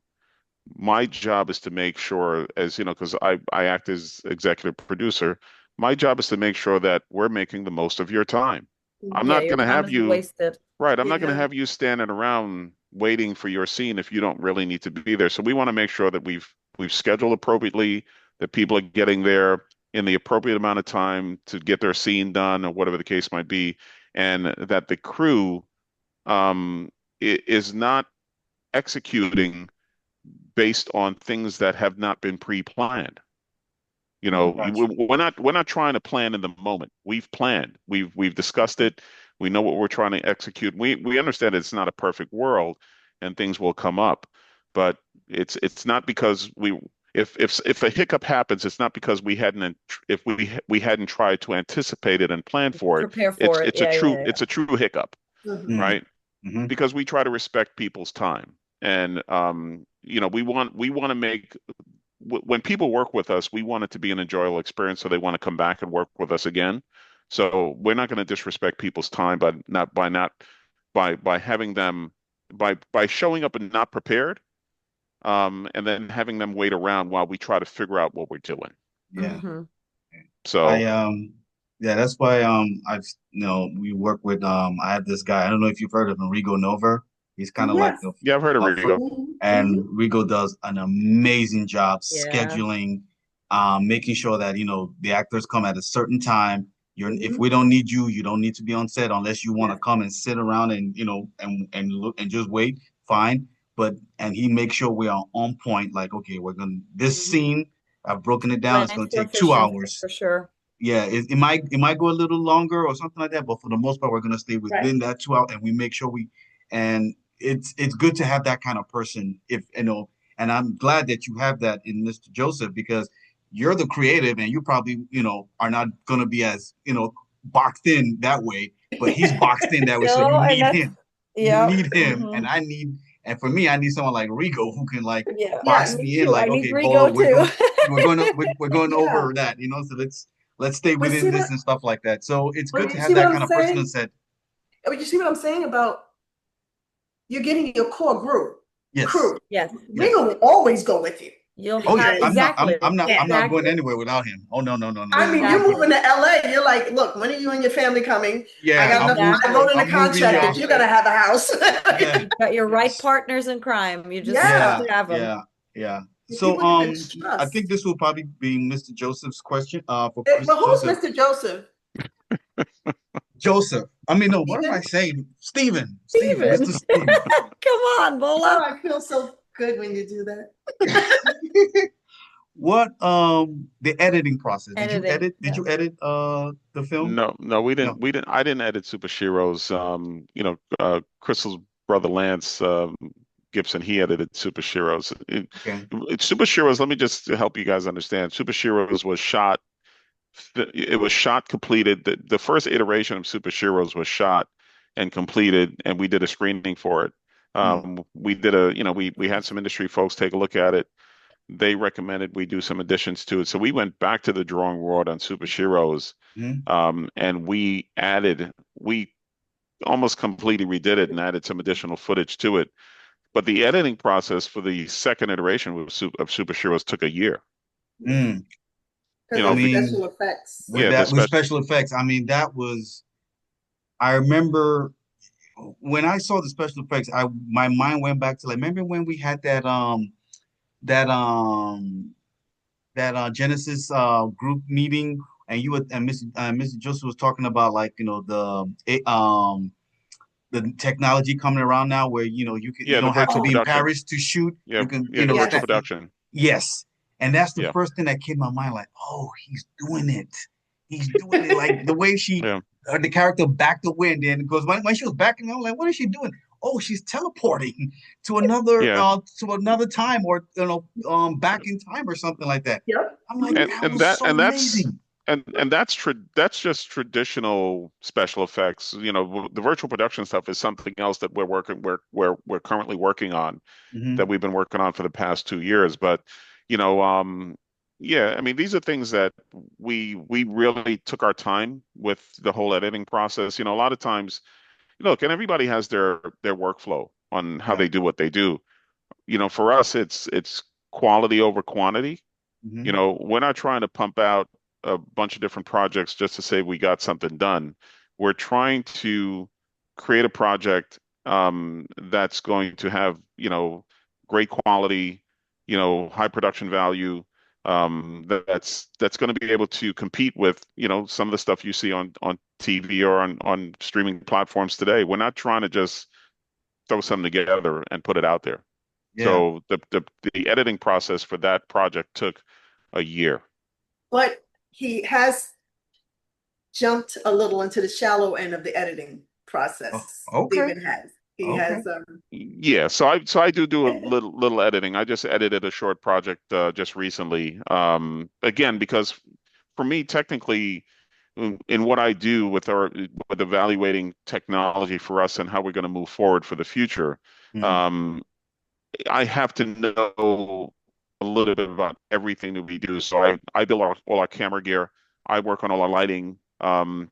my job is to make sure, as you know, because I act as executive producer, my job is to make sure that we're making the most of your time. I'm not Your going to time have isn't wasted. right. I'm not going to have you standing around waiting for your scene if you don't really need to be there. So we want to make sure that we've scheduled appropriately, that people are getting there in the appropriate amount of time to get their scene done or whatever the case might be, and that the crew is not executing based on things that have not been pre-planned. We're not trying to plan in the moment. We've planned. We've discussed it. We know what we're trying to execute. We understand it's not a perfect world and things will come up, but it's not because if a hiccup happens, it's not because we hadn't tried to anticipate it and plan for it. Prepare for it. Yeah, yeah, yeah. It's a true hiccup, Mhm. Mm, right? hmm. Because we try to respect people's time. And we want to make when people work with us, we want it to be an enjoyable experience, so they want to come back and work with us again. So we're not going to disrespect people's time, but not by having them by showing up and not prepared, and then having them wait around while we try to figure out what we're doing. Yeah. Hmm. I So yeah, that's why I've we work with I have this guy. I don't know if you've heard of Enrico Nova. He's kind of like Yes. the yeah, I've heard of fir- Rigo. Mhm. and Mhm. Rigo does an amazing job Yeah. scheduling, making sure that the actors come at a certain time. If Mhm. we don't need you, you don't need to be on set unless you want to Yes. come and sit around and and look and just wait. Fine, but and he makes sure we are on point. Like, okay, we're gonna this Mhm. scene. I've broken it down. It's Plan gonna for take two efficiency hours. for sure. Yeah, it might go a little longer or something like that, but for the most part, we're gonna stay Right. within that 2 hour, and we make sure and it's good to have that kind of person, if and I'm glad that you have that in Mr. Joseph, because you're the creative, and you probably are not gonna be as boxed in that way, but he's boxed in that way, so No, and that's you yeah. need him, Hmm. and for me, I need someone like Rigo who can like Yeah. Yeah, box me me in, too. like, I need okay, Bolo, Rigo too. we're going Yeah. over that, so let's stay But within see this what and stuff like that. So it's but good to you have see what that I'm kind of person on saying? set. But you see what I'm saying about you're getting your core group Yes, crew. Yes. yes. Ringo will always go with you You'll Oh yeah, have because exactly. yeah. I'm not going Exactly. anywhere without him. Oh no, no, no, no, I no, mean, I'm you're not Exactly. moving going. to LA. You're like, look, when are you and your family coming? I Yeah, got enough. I Exactly. wrote in the I'm moving. contract that you're gonna Exactly. have a house. Yeah, You've got your right yes, partners in crime. You just have Yeah. to have them. yeah, yeah. So People you can I think trust. this will probably be Mr. Joseph's question. For But Mr. who's Joseph. Mr. Joseph? Joseph. I mean, no. What am I Steven? saying? Steven, Steven. Mr. Steven. Come on, Oh, Bola. I feel so good when you do that. What the editing process? Editing. Did Yeah. you edit the film? No, no, we didn't. No. We didn't. I didn't edit Super Sheroes. Crystal's brother Lance Gibson, he edited Super Sheroes. Okay. Super Sheroes. Let me just help you guys understand. Super Sheroes was shot. It was shot completed. The first iteration of Super Sheroes was shot and completed, and we did a screening for it. Mm, We did we had some industry folks take a look at it. They recommended we do some additions to it. So we went back to the drawing board on Super Sheroes, mm, and we almost completely redid it and added some additional footage to it. But the editing process for the second iteration of Super Heroes took a year. mm. You Because I know, of mean, special effects. with yeah, the that with special, special effects, I mean I remember when I saw the special effects, I my mind went back to, like, remember when we had that Genesis group meeting, and Mr. Joseph was talking about, like, the technology coming around now, where you yeah, the don't have to virtual be in Oh, production. Paris to shoot. Yeah, You can, yeah, the virtual yes. production. yes. And that's the Yeah, first thing that came to my mind, like, oh, he's doing it. He's doing it. Like the way yeah. the character backed away, and then because when she was backing out, like, what is she doing? Oh, she's teleporting Yeah. to another time, or back in time or something like that. Yep. I'm like, Mhm. and that and was that so and that's amazing. and that's just traditional special effects. The virtual production stuff is something else that we're currently working on, that Hmm. we've been working on for the past 2 years. But you know, yeah, I mean, these are things that we really took our time with the whole editing process. A lot of times, look, and everybody has their workflow on how Yeah. they do what they do. For us, it's quality over quantity. Hmm. We're not trying to pump out a bunch of different projects just to say we got something done. We're trying to create a project that's going to have, great quality, high production value, that's going to be able to compete with, some of the stuff you see on TV or on streaming platforms today. We're not trying to just throw something together and put it out there. Yeah. So the editing process for that project took a year. But he has jumped a little into the shallow end of the editing Oh, process. okay. Stephen has. He Okay. has Yeah, so I do a little editing. I just edited a short project just recently. Again, because for me, technically, in what I do with evaluating technology for us and how we're going to move forward for the future, Mm, um, I have to know a little bit about everything that we do. So I build all our camera gear. I work on all our lighting. And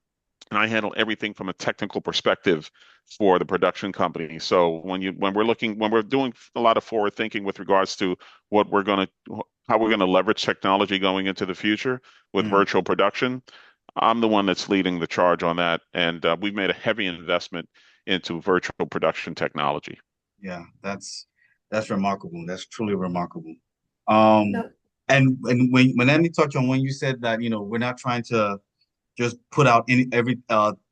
I handle everything from a technical perspective for the production company. So when we're doing a lot of forward thinking with regards to what we're going to how we're going to leverage technology going into the future with mm. virtual production, I'm the one that's leading the charge on that, and we've made a heavy investment into virtual production technology. Yeah, that's remarkable. That's truly remarkable. Um, no. and when let me touch on when you said that, we're not trying to just put out every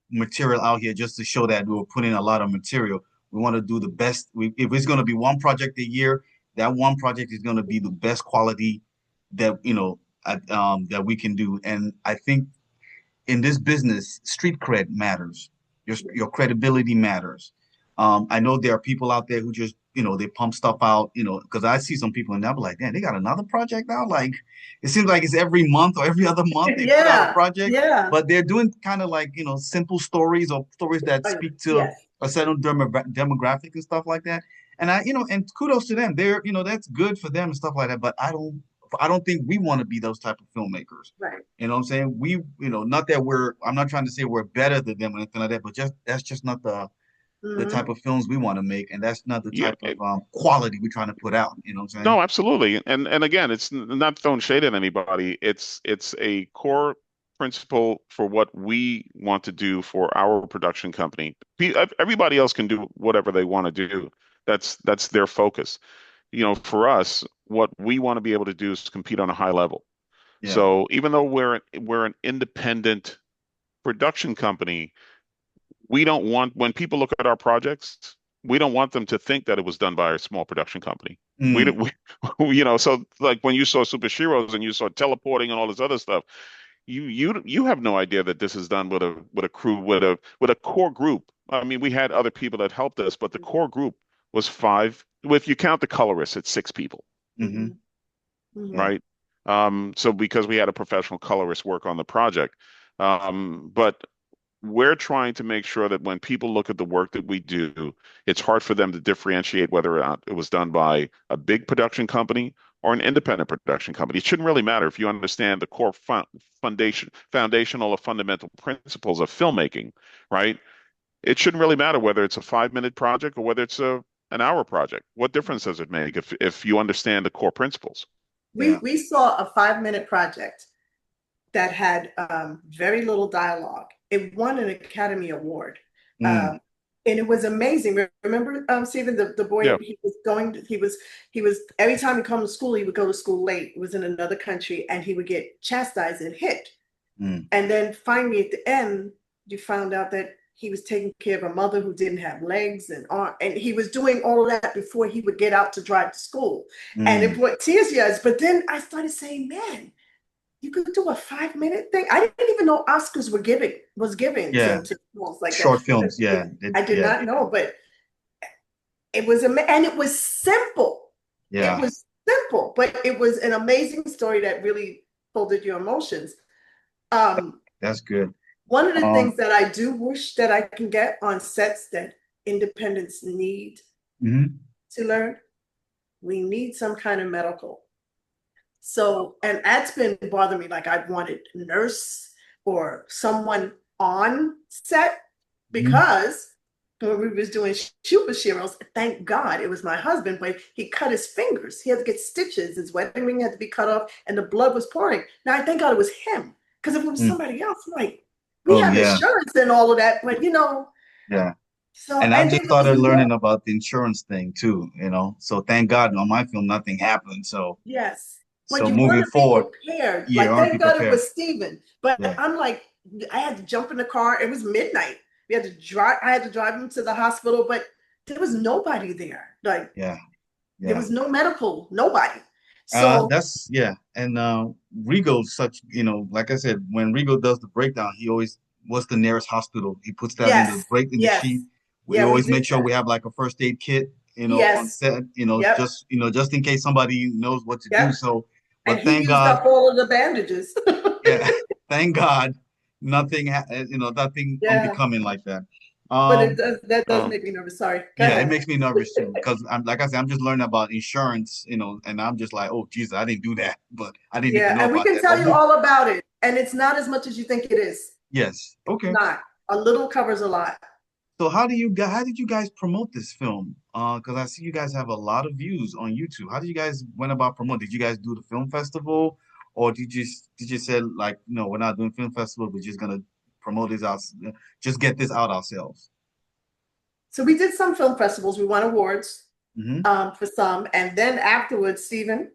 material out here just to show that we were putting a lot of material. We want to do the best. If it's going to be one project a year, that one project is going to be the best quality that that we can do. And I think in this business, street cred matters. Your credibility matters. I know there are people out there who just, they pump stuff out, because I see some people and they'll be like, damn, they got another project now. Like it seems like it's every month or every other month they put out a Yeah, project, yeah. but they're doing kind of like, simple stories or stories that speak to Yes, a certain demographic and stuff like that. And and kudos to them. They're, that's good for them and stuff like that. But I don't think we want to be those type of filmmakers. right. You know what I'm saying? Not that I'm not trying to say we're better than them or anything like that, but that's just not the type Hmm. of films we want to make, and that's not the Yeah, type of quality we're trying to put out. You know what I'm saying? no, absolutely. And again, it's not throwing shade at anybody. It's a core principle for what we want to do for our production company. Everybody else can do whatever they want to do. That's their focus. For us, what we want to be able to do is compete on a high level. Yeah. So even though we're an independent production company, we don't want when people look at our projects, we don't want them to think that it was done by a small production company. We, Mm, don't- so like when you saw Super Sheroes and you saw teleporting and all this other stuff, you have no idea that this is done with a crew with a core group. I mean, we had other people that helped us, but the core group was five. If you count the colorists, it's six people, mm-hmm. Hmm. Hmm. Yeah. right? So because we had a professional colorist work on the project, but we're trying to make sure that when people look at the work that we do, it's hard for them to differentiate whether or not it was done by a big production company or an independent production company. It shouldn't really matter if you understand the core foundational or fundamental principles of filmmaking, right? It shouldn't really matter whether it's a 5 minute project or whether it's an hour project. What difference does it make if you understand the core principles? Yeah. We saw a 5 minute project that had very little dialogue. It won an Academy Award. Mm, Um, and it was amazing. Remember, Stephen, the boy, Yeah. he was, every time he come to school, he would go to school late. It was in another country and he would get chastised and hit. mm, And then finally at the end, you found out that he was taking care of a mother who didn't have legs and arm, and he was doing all of that before he would get out to drive to school. And it mm. brought tears to us. But then I started saying, man, you could do a 5 minute thing. I didn't even know Oscars was giving Yeah. to films like that. Short films. Yeah. I did Yeah. not know, but and it was simple. It Yeah. was simple, but it was an amazing story that really pulled at your emotions. Um, That's good. One of the Um. things that I do wish that I can get on sets that independents need Mhm. to learn, we need some kind of medical. So, and that's been bothering me. Like I wanted a nurse or someone on set Mhm. because when we was doing super sheroes, thank God it was my husband, but he cut his fingers. He had to get stitches. His wedding ring had to be cut off, and the blood was pouring. Now I thank God it was him, because if it was Mm. somebody else, I'm like we Oh have yeah. insurance and all of that, but Yeah. so And I and just it was started more. learning about the insurance thing too, So thank God on my film nothing happened. So Yes. But so you want moving to be forward, prepared. yeah, Like, I want to be thank God it prepared. was Steven. But Yeah. I'm like, I had to jump in the car. It was midnight. We had to drive. I had to drive him to the hospital, but there was nobody there. Like, Yeah. there Yeah. was no medical, nobody. So, That's yeah. And Rigo such, like I said, when Rigo does the breakdown, he always what's the nearest hospital? He puts that in the yes, break in the yes, sheet. we Yeah, we always did make sure that. we have like a first aid kit, on Yes. set, Yep. just in case somebody knows what to do. Yep. So, And but he thank used God, up all of the bandages. yeah, thank God, nothing Yeah. unbecoming like that. But Um, that does Um, make me nervous. Sorry. Go yeah, it ahead. makes me nervous too because I'm like I said, I'm just learning about insurance, and I'm just like, oh Jesus, I didn't do that, but I didn't even Yeah, know and we about can that. tell But you all about it. And it's not as much as you think it is. yes, okay. Not. A little covers a lot. So how did you guys promote this film? Because I see you guys have a lot of views on YouTube. How did you guys went about promote? Did you guys do the film festival, or did you say like, no, we're not doing film festival, we're just gonna promote this out, just get this out ourselves? So we did some film festivals. We won awards Hmm. for some. And then afterwards, Stephen.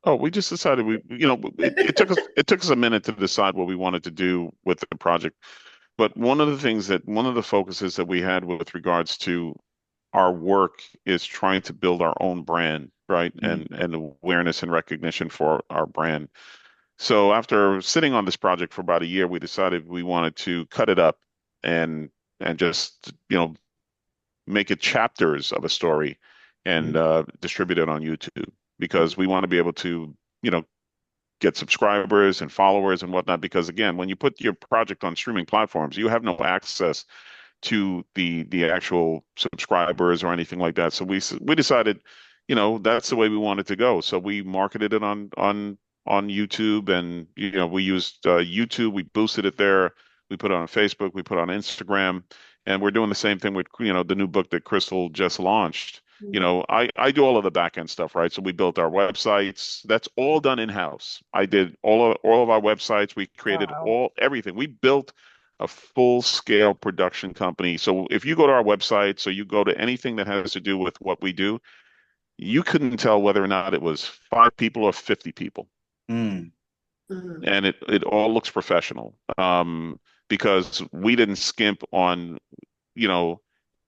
oh, we just decided it took us a minute to decide what we wanted to do with the project. But one of the focuses that we had with regards to our work is trying to build our own brand, right? And awareness and recognition for our brand. So after sitting on this project for about a year, we decided we wanted to cut it up and just, make it chapters of a story and Mm-hmm. distribute it on YouTube because we want to be able to, you know, get subscribers and followers and whatnot. Because again, when you put your project on streaming platforms, you have no access to the actual subscribers or anything like that. So we decided, that's the way we wanted to go. So we marketed it on YouTube, and we used YouTube. We boosted it there. We put it on Facebook. We put it on Instagram, and we're doing the same thing with the new book that Crystal just launched. I do all of the back end stuff, right? So we built our websites. That's all done in-house. I did all of our websites. We created Wow. everything. We built a full-scale production company. So if you go to our website, so you go to anything that has to do with what we do, you couldn't tell whether or not it was 5 people or 50 people. Mm. Mhm. And it all looks professional. Because we didn't skimp on, you know,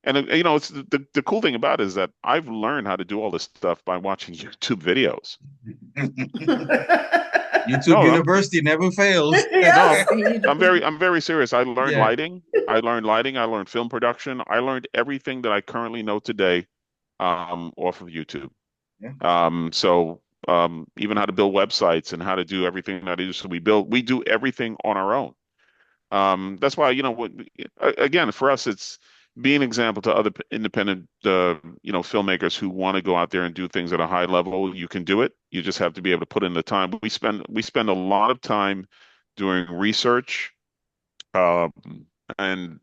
and it's the cool thing about it is that I've learned how to do all this stuff by watching YouTube videos. YouTube No, University never fails. no, Yes. I'm very serious. I learned Yeah. lighting. I learned lighting. I learned film production. I learned everything that I currently know today, off of YouTube. Yeah. Even how to build websites and how to do everything that I do. So we do everything on our own. That's why, again, for us, it's being an example to other independent, filmmakers who want to go out there and do things at a high level. You can do it. You just have to be able to put in the time. We spend a lot of time doing research, um, and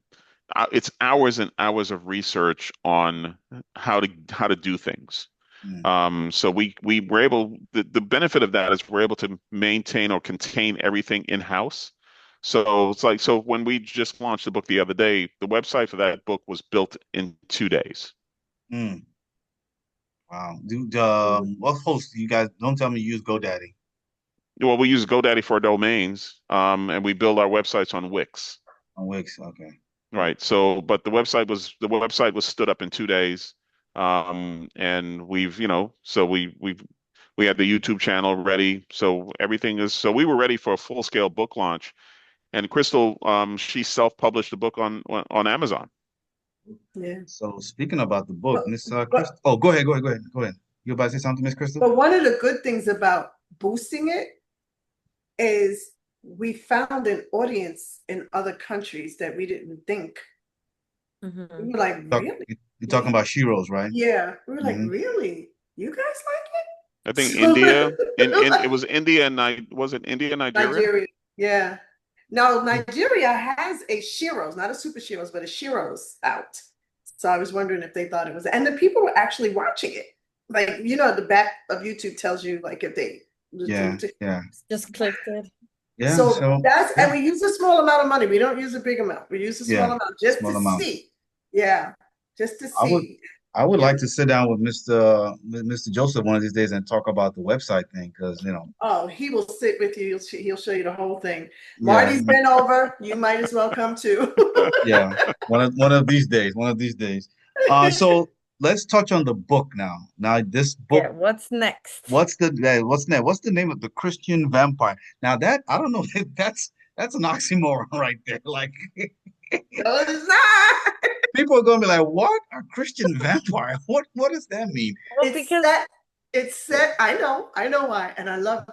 it's hours and hours of research on how to do things. Mm. So we were able, the benefit of that is we're able to maintain or contain everything in-house. So it's like, so when we just launched the book the other day, the website for that book was built in 2 days. Mm. Wow. Dude, what host you guys don't tell me you use GoDaddy. Well, we use GoDaddy for our domains, and we build our websites on Wix. On Wix. Okay. Right. So, but the website was stood up in 2 days. And so we had the YouTube channel ready. So we were ready for a full-scale book launch. And Crystal, she self-published the book on Amazon. Yeah. So speaking about the book, But, Miss but Crystal. Oh, go ahead. You about to say something, Miss Crystal? but one of the good things about boosting it is we found an audience in other countries that we didn't think. We were like, really? You're talking about Sheroes, right? Yeah. We were like, Hmm. really? You guys I like think it? India, in it was India and was it India and Nigeria? Nigeria. Yeah. Now, Nigeria has a Shiros, not a Super Shiros, but a Shiros out. So I was wondering if they thought it was, and the people were actually watching it. Like, the back of YouTube tells you, like, if they Yeah, yeah, Just clicked it. yeah. So So and yeah, we use a small amount of money. We don't use a big amount. We use a small yeah, amount just small to amount. see. Yeah. Just to I would see. I would Yeah. like to sit down with Mr. Joseph one of these days and talk about the website thing because Oh, he will sit with you. He'll show you the whole thing. yeah, Marty's been over. You might as well come too. yeah. One of these days, one of these days. So let's touch on the book now. Now this Yeah, book, what's next? what's next? What's the name of the Christian vampire? Now that I don't know if that's an oxymoron right there. Like No, it's not. People are gonna be like, "What? A Christian vampire? What does that mean?" Well, It's because set. It's set. I know why, and I love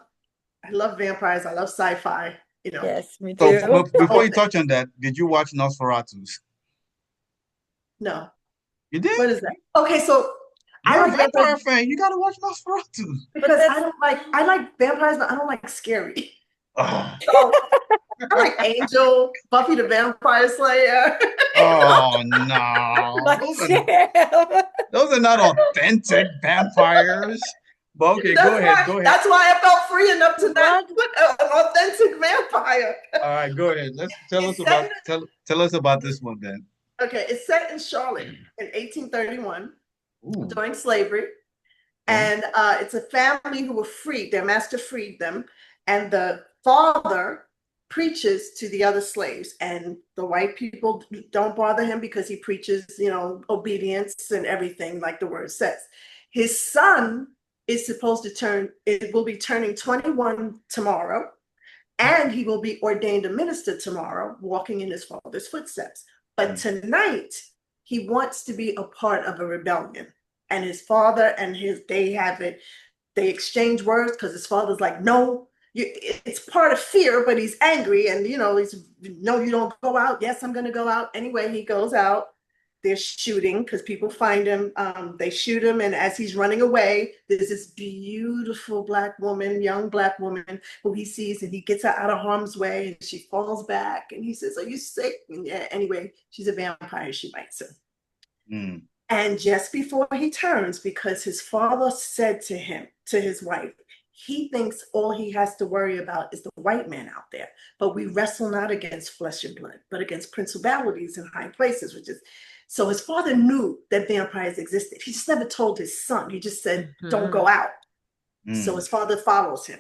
vampires. I love sci-fi. You know, yes, me So, too. but the before whole you thing. touch on that, did you watch Nosferatu's? No, You did? what is that? Okay, so I You're a like vampires vampire fan. You gotta watch Nosferatu. But because that's I like vampires, but I don't like scary. Oh, So I like Angel, Buffy the Vampire Slayer. oh no, my jam. those are not authentic vampires. But okay, go ahead, go ahead. That's why I felt free enough to not What? put an authentic vampire. All right, go ahead. Let's tell us It's set about tell us about this one then. okay, it's set in Charlotte in 1831 Ooh, during slavery. okay. And it's a family who were freed. Their master freed them. And the father preaches to the other slaves. And the white people don't bother him because he preaches, you know, obedience and everything, like the word says. His son is supposed to it will be turning 21 tomorrow. And he will be ordained a minister tomorrow, walking in his father's footsteps. But tonight, he wants to be a part of a rebellion. And his father and they have it, they exchange words because his father's like, no, it's part of fear, but he's angry. And, you know, he's, no, you don't go out. Yes, I'm going to go out. Anyway, he goes out. They're shooting because people find him. They shoot him. And as he's running away, there's this beautiful Black woman, young Black woman who he sees, and he gets her out of harm's way and she falls back. And he says, are you sick? And yeah, anyway, she's a vampire. She bites him. Mm, And just before he turns, because his father said to him, to his wife, he thinks all he has to worry about is the white man out there. But we wrestle not against flesh and blood, but against principalities in high places, which is, so his father knew that vampires existed. He just never told his son. He just said, don't go out. So his father follows him.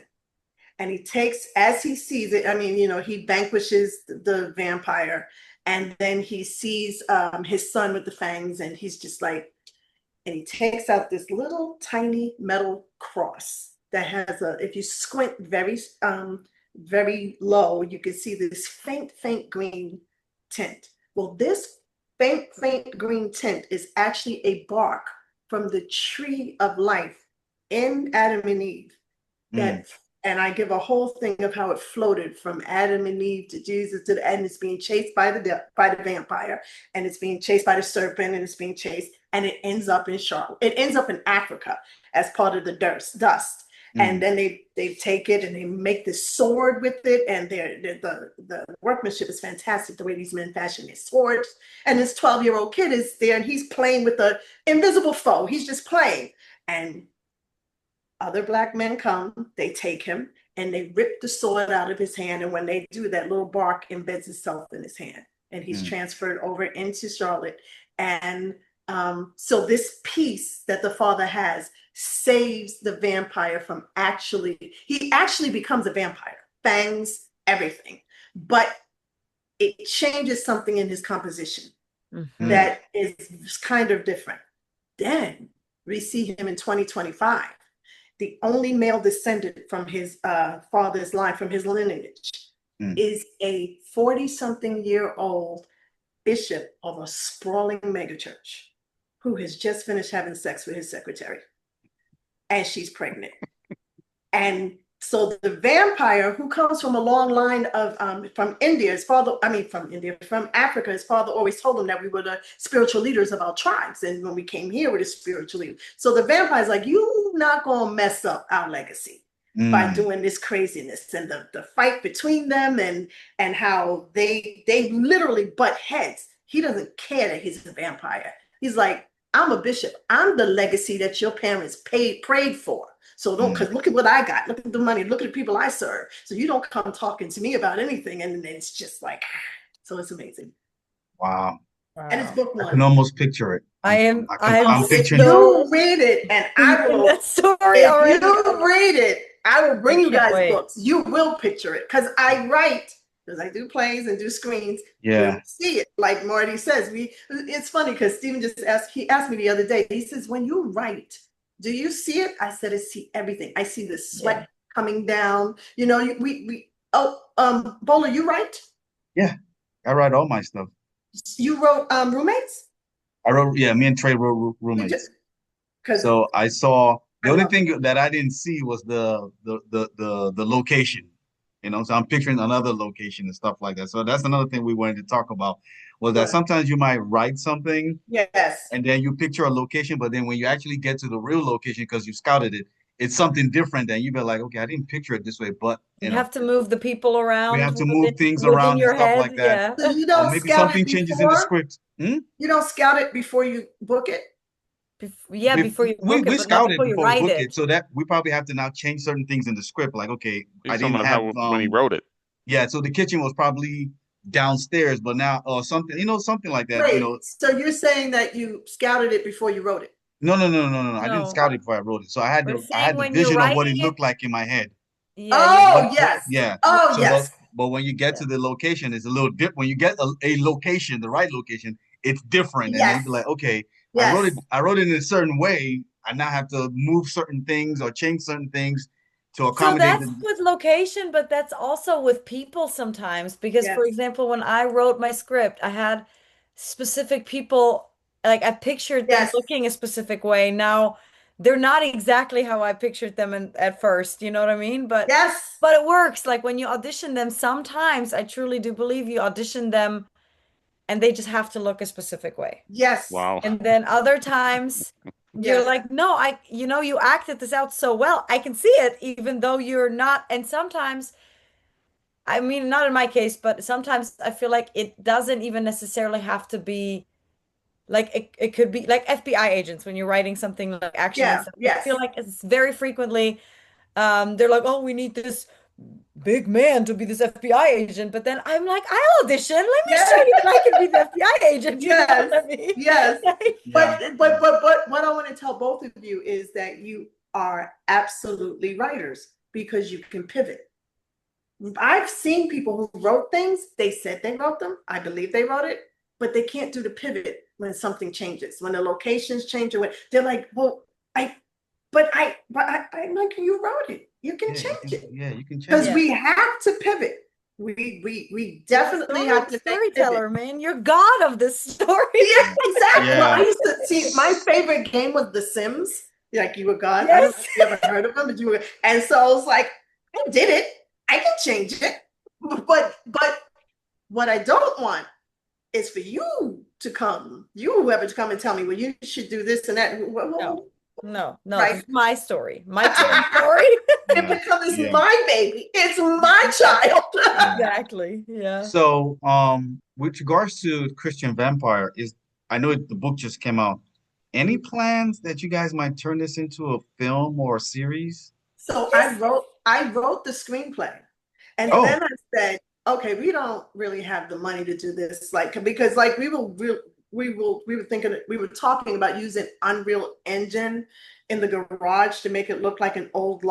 And he takes, as he sees it, I mean, you know, he vanquishes the vampire. And then he sees his son with the fangs, and he's just like, and he takes out this little tiny metal cross that has a, if you squint very low, you can see this faint green tint. Well, this faint green tint is actually a bark from the tree of life in Adam and Eve mm, that, and I give a whole thing of how it floated from Adam and Eve to Jesus to the end. It's being chased by the vampire, and it's being chased by the serpent, and it's being chased, and it ends up in Charlotte. It ends up in Africa as part of the dust. And then they take it and they make this sword with it, and the workmanship is fantastic. The way these men fashion their swords, and this 12-year-old kid is there, and he's playing with the invisible foe. He's just playing, and other Black men come, they take him, and they rip the sword out of his hand. And when they do, that little bark embeds itself in his hand, and he's transferred over into Charlotte. And so this peace that the father has saves the vampire from he actually becomes a vampire, fangs, everything. But it changes something in his composition that is kind of different. Then we see him in 2025. The only male descendant from his father's line, from his lineage, is a 40-something-year-old bishop of a sprawling megachurch who has just finished having sex with his secretary. And she's pregnant. And so the vampire, who comes from a long line of from India, from Africa, his father always told him that we were the spiritual leaders of our tribes. And when we came here, we're the spiritual leaders. So the vampire's like, you not gonna mess up our legacy by doing this craziness. And the fight between them and how they literally butt heads. He doesn't care that he's a vampire. He's like, I'm a bishop. I'm the legacy that your parents prayed for. So don't, because look at what I got. Look at the money. Look at the people I serve. So you don't come talking to me about anything. And then it's just like, so it's amazing. wow. And it's book I one. can almost picture it. I'm If picturing it. you read it, and I will, that story if already. you read it, I will bring you guys wait. books. You will picture it. Because I write, because I do plays and do screens. Yeah. You'll see it. Like Marty says, it's funny because Stephen just asked me the other day, he says, when you write, do you see it? I said, I see everything. I see the sweat coming down. You know, Bola, you write? Yeah. I write all my stuff. You wrote Roommates? I wrote, yeah, me and Trey wrote roommates. Because So I saw the I only love it. thing that I didn't see was the location, you know. So I'm picturing another location and stuff like that. So that's another thing we wanted to talk about was that Good. sometimes you might write something Yes. and then you picture a location, but then when you actually get to the real location because you scouted it, it's something different. And you be like, okay, I didn't picture it this way, but You have to move the people we around have to move things within around and your stuff head. like that. Yeah. So you Or don't maybe scout it something changes in the before? script. You don't scout it before you book it? Yeah, before you We book it, we but not scout it before you before we write book it, it. so that we probably have to now change certain things in the script. Like, okay, I He's talking didn't about have how when he wrote it. yeah, so the kitchen was probably downstairs, but now or something, something like that, Wait, so you're saying that you scouted it before you wrote it? No, no, no, no, no, no. I didn't No, scout it before I wrote it. So we're I saying had the when you're vision of what writing it it, looked like in my head. yeah, Oh, yes. Yeah. Oh, So yes. but when you get yeah. to the location, it's a little dip. When you get a location, the right location, it's different. And then Yes. you be like, okay, Yes. I wrote it in a certain way. I now have to move certain things or change certain things to So accommodate that's the with location, but that's also with people sometimes. Because, for Yes. example, when I wrote my script, I had specific people, like I pictured them Yes. looking a specific way. Now, they're not exactly how I pictured them at first, you know what I mean? Yes. But it works. Like when you audition them, sometimes I truly do believe you audition them and they just have to look a specific way. Yes. Wow. And then other times you're Yes. like, no, you acted this out so well. I can see it, even though you're not. And sometimes, I mean, not in my case, but sometimes I feel like it doesn't even necessarily have to be like it could be like FBI agents when you're writing something like action and Yeah. stuff. I feel Yes. like it's very frequently they're like, oh, we need this big man to be this FBI agent. But then I'm like, I'll audition. Let me show Yes. you that I can be the FBI agent. You know Yes. what I mean? Yes. yeah, yeah. But what I want to tell both of you is that you are absolutely writers because you can pivot. I've seen people who wrote things, they said they wrote them, I believe they wrote it, but they can't do the pivot when something changes, when the locations change, or when they're like, well, I'm like, you wrote it, you can change it. You can change Because it. Yeah. we have to pivot. We You're a definitely have to make pivot. storyteller, man. You're God of this story. Yeah, exactly. Well, I Yeah. used to see my favorite game was The Sims. Like you were God. I don't know Yes. if you ever heard of them, but you were. And so I was like, I did it. I can change it. But what I don't want is for you to come, you whoever to come and tell me, well, you should do this and that. No, no. This Right. is my story, my children's story. It Yeah. becomes Yeah. my baby. It's my child. Yeah. Exactly. Yeah. So, with regards to Christian Vampire, I know the book just came out. Any plans that you guys might turn this into a film or a series? So Yes. I wrote the screenplay. And Oh, then I said, okay, we don't really have the money to do this. Like, because like we were thinking, we were talking about using Unreal Engine in the garage to make it look like an old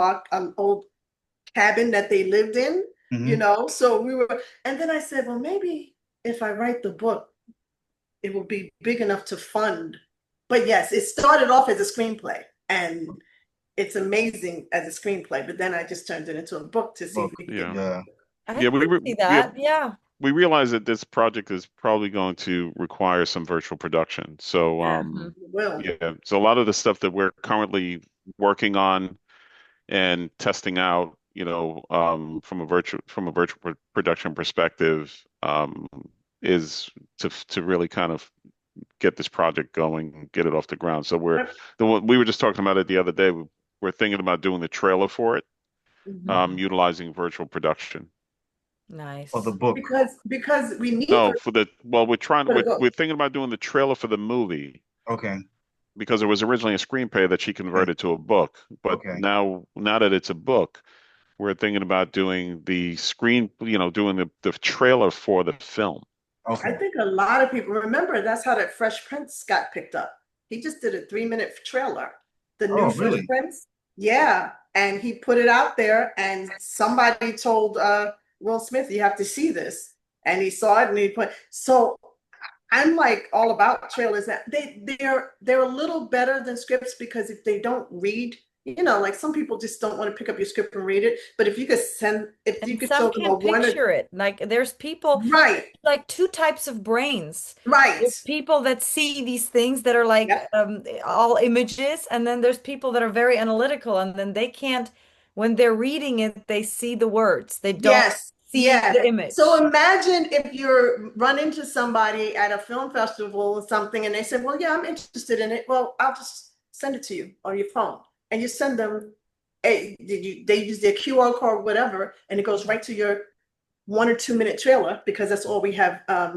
cabin that they lived in, hmm So and then I said, well, maybe if I write the book, it will be big enough to fund. But yes, it started off as a screenplay and it's amazing as a screenplay, but then I just turned it into a book to see if book. we could get Yeah. money. Yeah. I Yeah, can see that. Yeah. we realize that this project is probably going to require some virtual production. So, Mhm. Will. yeah, so a lot of the stuff that we're currently working on and testing out, from a production perspective, is to really kind of get this project going, get it off the ground. So we were just talking about it the other day. We're thinking about doing the trailer for it, Mhm. utilizing virtual production. For the Nice. book. Because we need No, to go. we're thinking about doing the trailer for the movie Okay. because it was originally a screenplay that she Okay. converted to a book. But Okay. now that it's a book, we're thinking about doing doing the trailer for the film. I Okay. think a lot of people remember that's how that Fresh Prince got picked up. He just did a 3-minute trailer. The new Oh, Fresh really? Prince. Yeah. And he put it out there and somebody told Will Smith, you have to see this. And he saw it and he put so I'm like all about trailers now. They're a little better than scripts because if they don't read, like some people just don't want to pick up your script and read it. But if you And could show some them a can't one or picture it. Like there's people, right, like two types of brains. right, There's people that see these things that are like yeah, all images, and then there's people that are very analytical, and then they can't, when they're reading it, they see the words. They don't yes, see yeah. the So image. imagine if you're run into somebody at a film festival or something, and they say, "Well, yeah, I'm interested in it." Well, I'll just send it to you on your phone, and you send them. They use their QR code, whatever, and it goes right to your 1 or 2 minute trailer because that's all we have uh,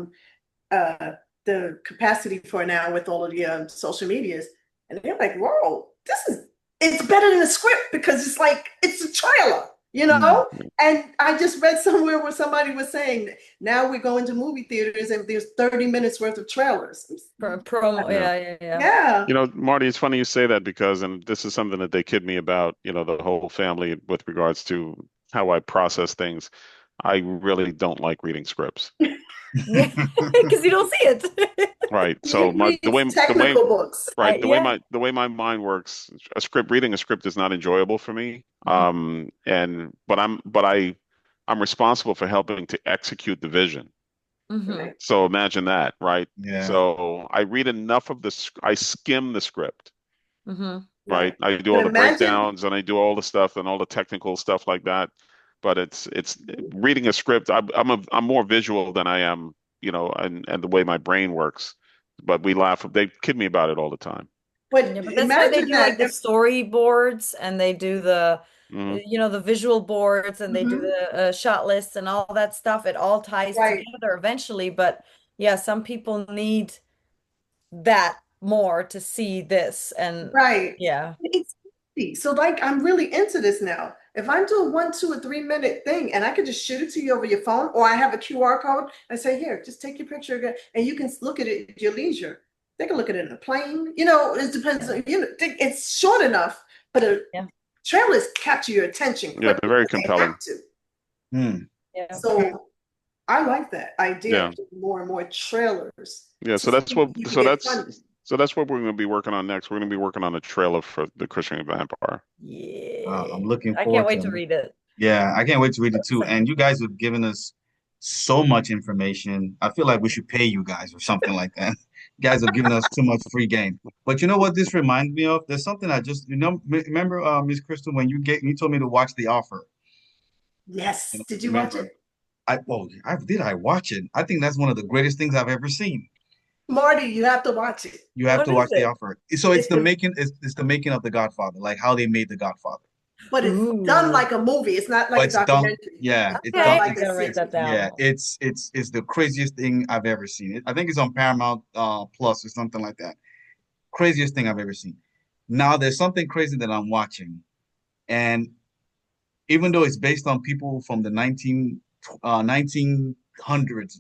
the capacity for now with all of the social medias. And they're like, whoa, it's better than a script because it's like, it's a trailer, you Mm. know? And I just read somewhere where somebody was saying, now we're going to movie theaters and there's 30 minutes worth of trailers. Promo, Yeah. yeah. Yeah, Marty, it's funny you say that because, and this is something that they kid me about, the whole family with regards to how I process things. I really don't like reading scripts. Yeah, because you don't see it. Right. So he my the way reads the way technical books. right, Yeah. the way my mind works, reading a script is not enjoyable for me. Mhm. And I'm responsible for helping to execute the vision. Mhm. Right, So imagine that, right? Yeah. So I read enough of I skim the script, Mhm. right? right. I do But all the imagine, breakdowns and I do all the stuff and all the technical stuff like that. But it's reading a script. I'm more visual than I am, and the way my brain works. But we laugh. They kid me about it all the time. but Yeah, but that's why they imagine do like that the if, storyboards, and they do the, Hmm. the visual boards, and they do mhm, the shot lists and all that stuff. It all ties right, together eventually. But yeah, some people need that more to see this. And right. yeah. Exactly. So like I'm really into this now. If I do a 1, 2, or 3 minute thing and I could just shoot it to you over your phone, or I have a QR code, I say, here, just take your picture again, and you can look at it at your leisure. They can look at it in a plane. It depends Yeah. on, it's short enough, but Yeah. trailers capture your attention Yeah, they're quickly very because they have compelling. to. Mm. Yeah. Okay. So I like that idea Yeah. of doing more and more trailers Yeah. to see if you can get funded. So that's what we're going to be working on next. We're going to be working on a trailer for The Christian Vampire. I'm Yeah. looking I can't forward to wait to it. read it. Yeah, I can't wait to read it too. Same. And you guys have given us so much information. I feel like we should pay you guys or something like that. You guys have given us too much free game. But you know what this reminds me of? There's something I just, remember, Miss Crystal, when you told me to watch The Offer. Yes. Did you watch Remember? it? I watch it. I think that's one of the greatest things I've ever seen. Marty, you have to watch it. You have What to is watch The it? Offer. So It's the it's the making of The Godfather, like how they made The Godfather. but it's done Ooh. like a movie. It's not like But a it's done, documentary. yeah, It's it's done done. Okay, I'm like a gonna write series. that Yeah, down. it's the craziest thing I've ever seen. I think it's on Paramount Plus or something like that. Craziest thing I've ever seen. Now there's something crazy that I'm watching, and even though it's based on people from the 1900s,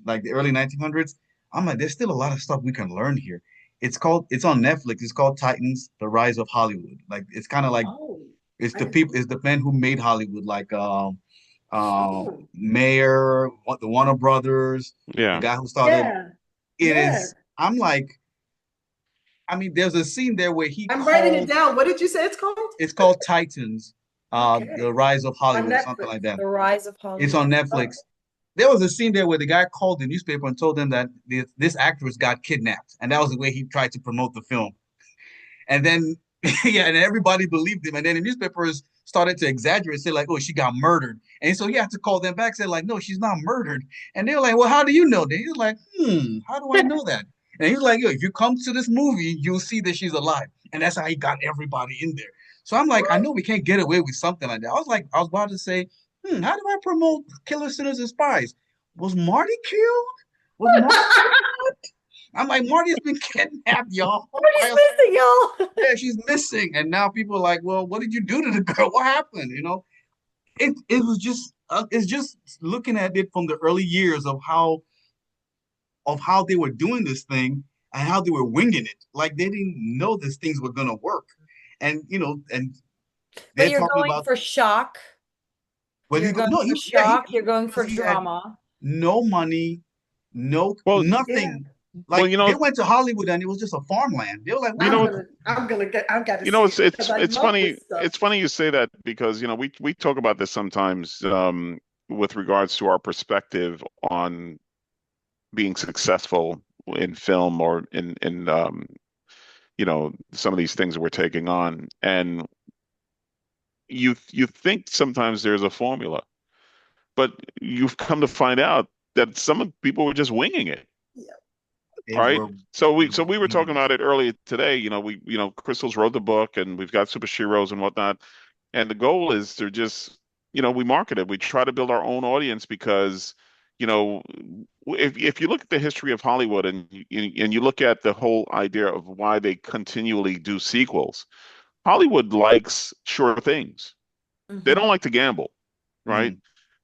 like the early 1900s, I'm like, there's still a lot of stuff we can learn here. It's on Netflix. It's called Titans: The Rise of Hollywood. Like it's kind of like Oh, it's I the didn't. people, it's the men who made Hollywood, like Oh, Mayer, the Warner Brothers, the Yeah. guy who started. yeah, It yeah. is. I'm like, I mean, there's a scene there where he I'm writing it called. down. What did you say it's called? It's called Titans, Okay, the Rise of on Hollywood, or something Netflix. like that. The Rise of It's Hollywood. on Oh, Netflix. There was a scene there where the guy called the newspaper and told them that this actress got kidnapped, and that was the way he tried to promote the film. And then, yeah, and everybody believed him. And then the newspapers started to exaggerate, say like, "Oh, she got murdered." And so he had to call them back, say like, "No, she's not murdered." And they were like, "Well, how do you know that?" He's like, how do I know that?" And he's like, "Yo, if you come to this movie, you'll see that she's alive." And that's how he got everybody in there. So I'm like, I know we can't get away with something like that. I was about to say, how do I promote Killer Sinners and Spies? Was Marty killed? Was Marty kidnapped? I'm like, Marty's been kidnapped, y'all. By Nobody's missing, y'all. yeah, she's missing. And now people are like, well, what did you do to the girl? What happened? It was just it's just looking at it from the early years of how they were doing this thing and how they were winging it. Like they didn't know these things were gonna work. And But they're you're talking going about for shock. well, You're going no, for yeah, shock. You're going for because he had drama. no money, no Well, yeah. nothing. Well, Like they went to Hollywood and it was just a farmland. They were like, you "What?" know, I've got to see it because I it's love funny. this stuff. It's funny you say that because, we talk about this sometimes, with regards to our perspective on being successful in film or some of these things that we're taking on. And you think sometimes there's a formula, but you've come to find out that some people were just winging it. Yeah. They Right. were So they so were we were talking winging about it earlier today. Crystal's wrote the book and we've got super sheroes and whatnot. And the goal is to just, we market it. We try to build our own audience because, you know, if you look at the history of Hollywood and you look at the whole idea of why they continually do sequels, Hollywood likes sure things. They don't Mhm. like to gamble, it. right?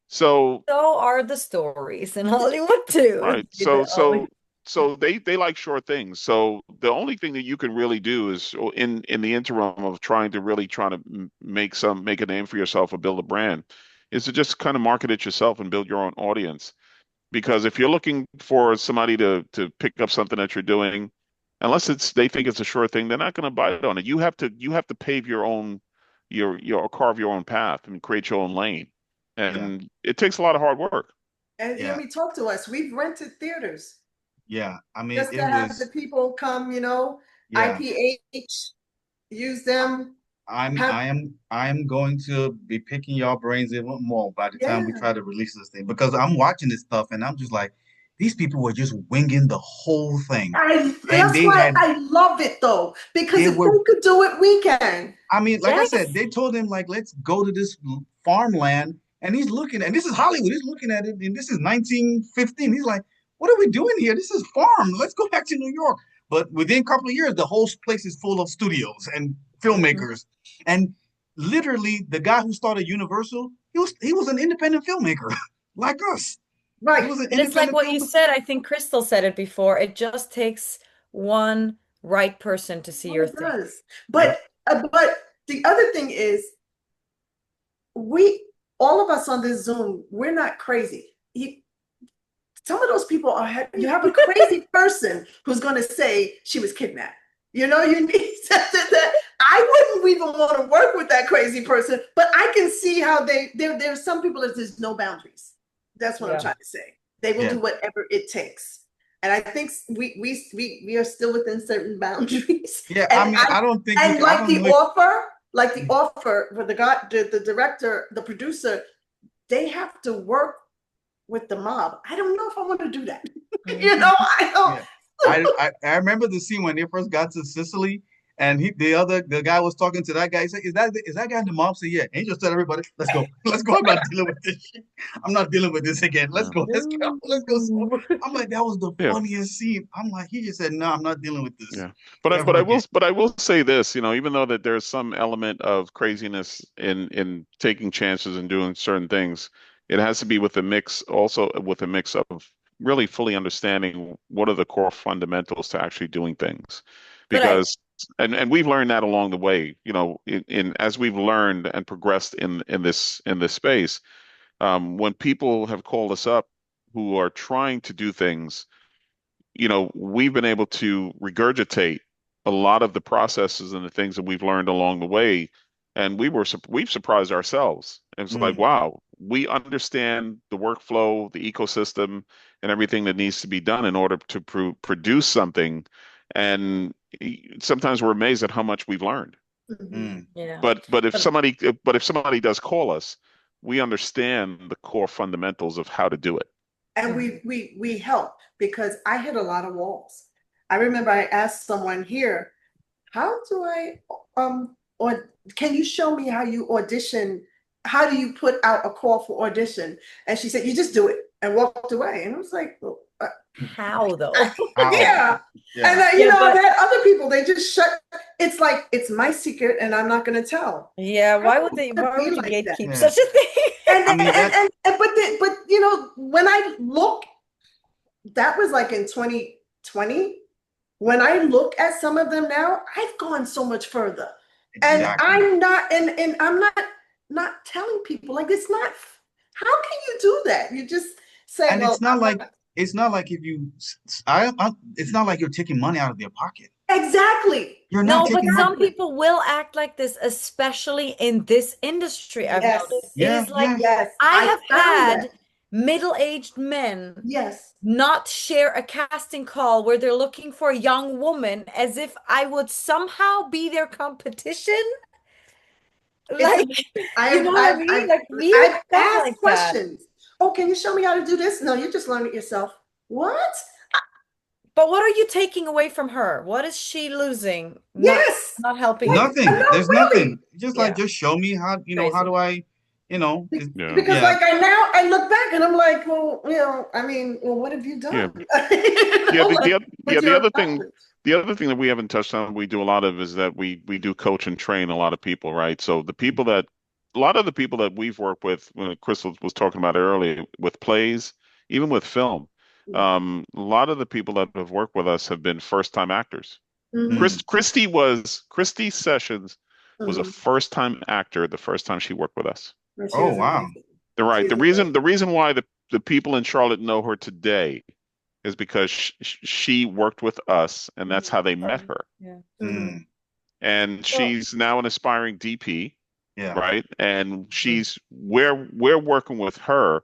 So So are the stories in Hollywood too. right. They always. So they like short things. So the only thing that you can really do is in the interim of trying to make a name for yourself or build a brand is to just kind of market it yourself and build your own audience. Because if you're looking for somebody to pick up something that you're doing, unless they think it's a sure thing, they're not going to bite on it. You have to pave your carve your own path and create your own lane. Yeah, And it takes a lot of hard work. And yeah, talk to us. We've rented theaters yeah. I mean, just it to have the was, people come, yeah. IPH, use them, have, I am going to be picking y'all brains even more by the time we yeah. try to release this thing because I'm watching this stuff and I'm just like, these people were just winging the whole thing, and That's why I love it though, because they if were. they could do it, we can. I mean, like I said, Yes. they told him like, let's go to this farmland, and he's looking, and this is Hollywood. He's looking at it, and this is 1915. He's like, what are we doing here? This is farm. Let's go back to New York. But within a couple of years, the whole place is full of studios and Mhm. filmmakers, and literally, the guy who started Universal, he was an independent filmmaker, like us. He Right. was an And it's like independent what you filmmaker. said. I think Crystal said it before. It just takes one right person to see Well, your it thing. does. Yep. But the other thing is, we all of us on this Zoom, we're not crazy. Some of those people are, you have a crazy person who's going to say she was kidnapped. You need that. I wouldn't even want to work with that crazy person, but I can see how there's some people that there's no boundaries. That's what I'm Yeah. trying to say. They will Yeah. do whatever it takes. And I think we are still within certain boundaries. Yeah. I And mean, I don't think we and can. I like don't the know. offer, for the director, the producer, they have to work with the mob. I don't know if I want to do that. Mhm. I don't. Yeah. I remember the scene when they first got to Sicily and the guy was talking to that guy. He said, is that guy in the mob? Said, yeah. And he just tell everybody, let's go. Let's go. I'm not dealing with this shit. I'm not dealing with this again. Let's Yeah. go. Let's go. Let's go. So No. I'm like, that was the Yeah. funniest scene. I'm like, he just said, no, I'm not dealing with this Yeah. But I, but ever I again. will but I will say this, even though that there's some element of craziness in taking chances and doing certain things, it has to be with a mix of really fully understanding what are the core fundamentals to actually doing things. But Because and we've learned that along the way, in as we've learned and progressed in this space, when people have called us up who are trying to do things, we've been able to regurgitate a lot of the processes and the things that we've learned along the way. And we've surprised ourselves. And it's like, Mm, wow, we understand the workflow, the ecosystem, and everything that needs to be done in order to produce something. And sometimes we're amazed at how much we've learned. Mhm. mm. yeah. But But if somebody does call us, we understand the core fundamentals of how to do it. And Mhm. we help because I hit a lot of walls. I remember I asked someone here, how do I or can you show me how you audition? How do you put out a call for audition? And she said, you just do it, and walked away. And I was like, well, how though? How? yeah. And Yeah. Yeah, I've but had other people, they just shut. It's like it's my secret, and I'm not going to tell. yeah, I don't want to why be would you like that. gatekeep Yeah. such a thing? And I mean that. but when I look, that was like in 2020. When I look at some of them now, I've gone so much further. And Exactly. I'm not, and I'm not telling people like it's not. How can you do that? You just say, And well, it's not I'm like not. it's not like if you, it's not like you're taking money out of their pocket. Exactly. You're not No, but taking some money. Exactly. people will act like this, especially in this industry, I've noticed. Yes. It Yeah, is like yeah. Yes. I I have found had that. middle-aged men Yes. not share a casting call where they're looking for a young woman as if I would somehow be their competition. It's Like, amazing. you know what I mean? Like weird I've stuff asked like that. questions. Oh, can you show me how to do this? No, you just learned it yourself. What? But what are you taking away from her? What is she losing? Yes. Not helping Like, you. Nothing. no, There's really. nothing. Just like, Yeah, just show me how, how crazy. do I, you know, it's, Yeah. Because yeah, like I look back and I'm like, well, I mean, well, what have you Yeah. done? Yeah, With the your other thing, knowledge. that we haven't touched on, we do a lot of, is that we do coach and train a lot of people, right? So a lot of the people that we've worked with, when Crystal was talking about earlier, with plays, even with film, a lot of the people that have worked with us have been first time actors. Mm-hmm. Christy Sessions was a Mm-hmm. first time actor the first time she worked with us. And she oh, was wow. amazing. They're right. She's amazing. The reason why the people in Charlotte know her today is because she worked with us, and that's how they met Um, her. yeah. Mm-hmm. Mm, And Well, she's now an aspiring DP, yeah. right? And Mm-hmm. we're working with her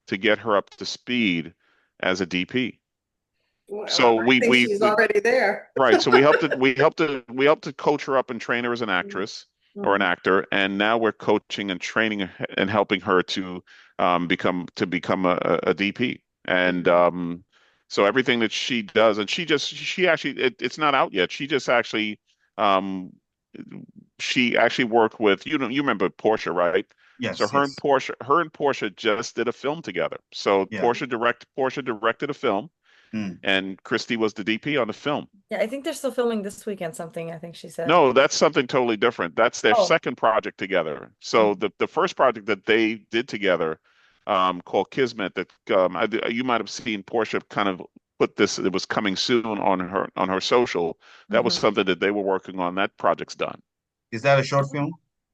to get her up to speed as a DP. Well, So I think she's we already there. right. So we helped to coach her up and train her as an actress or an Mm-hmm. actor, and now we're coaching and training and helping her to become a DP. And so everything that she does, and she actually it's not out yet. Um, she actually worked with, you remember Portia, right? So Yes, yes. Her and Portia just did a film together. So Yeah. Portia directed a film, Mm. and Christy was the DP on the film. yeah, I think they're still filming this weekend something, I think she said. No, that's something totally different. That's their Oh, second project together. So okay. the first project that they did together, called Kismet, that you might have seen Portia kind of put this. It was coming soon on her social. That was Mm-hmm. something that they were working on. That project's done. Is that a short film?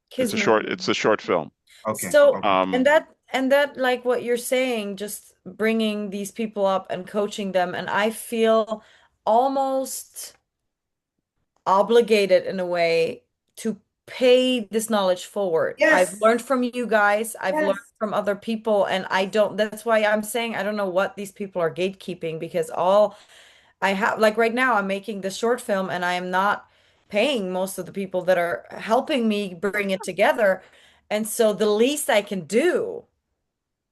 Kismet. It's a short film. Okay, So, okay. and that like what you're saying, just bringing these people up and coaching them, and I feel almost obligated in a way to pay this knowledge forward. I've Yes. learned from you guys, I've learned Yes. from other people, and I don't, that's why I'm saying I don't know what these people are gatekeeping because all I have, like right now, I'm making this short film and I am not paying most of the people that are helping me bring it together. And so the least I can do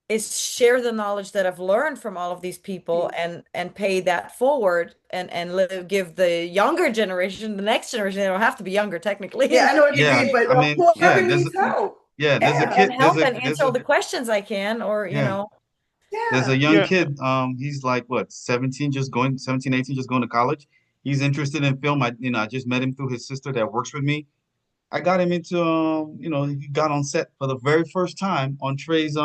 is share the knowledge that I've learned from all of these people and pay that forward and give the younger generation, the next generation, they don't have to be younger technically, Yeah, I know what you Yeah, mean, but I mean, yeah, whoever needs help. there's a Yeah. and kid, help and answer all the questions I can, or yeah, there's a Yeah. young Yeah, kid. He's like what, 17, just going 17, 18, just going to college. He's interested in film. I just met him through his sister that works with me. I got him into, he got on set for the very first time on Trey's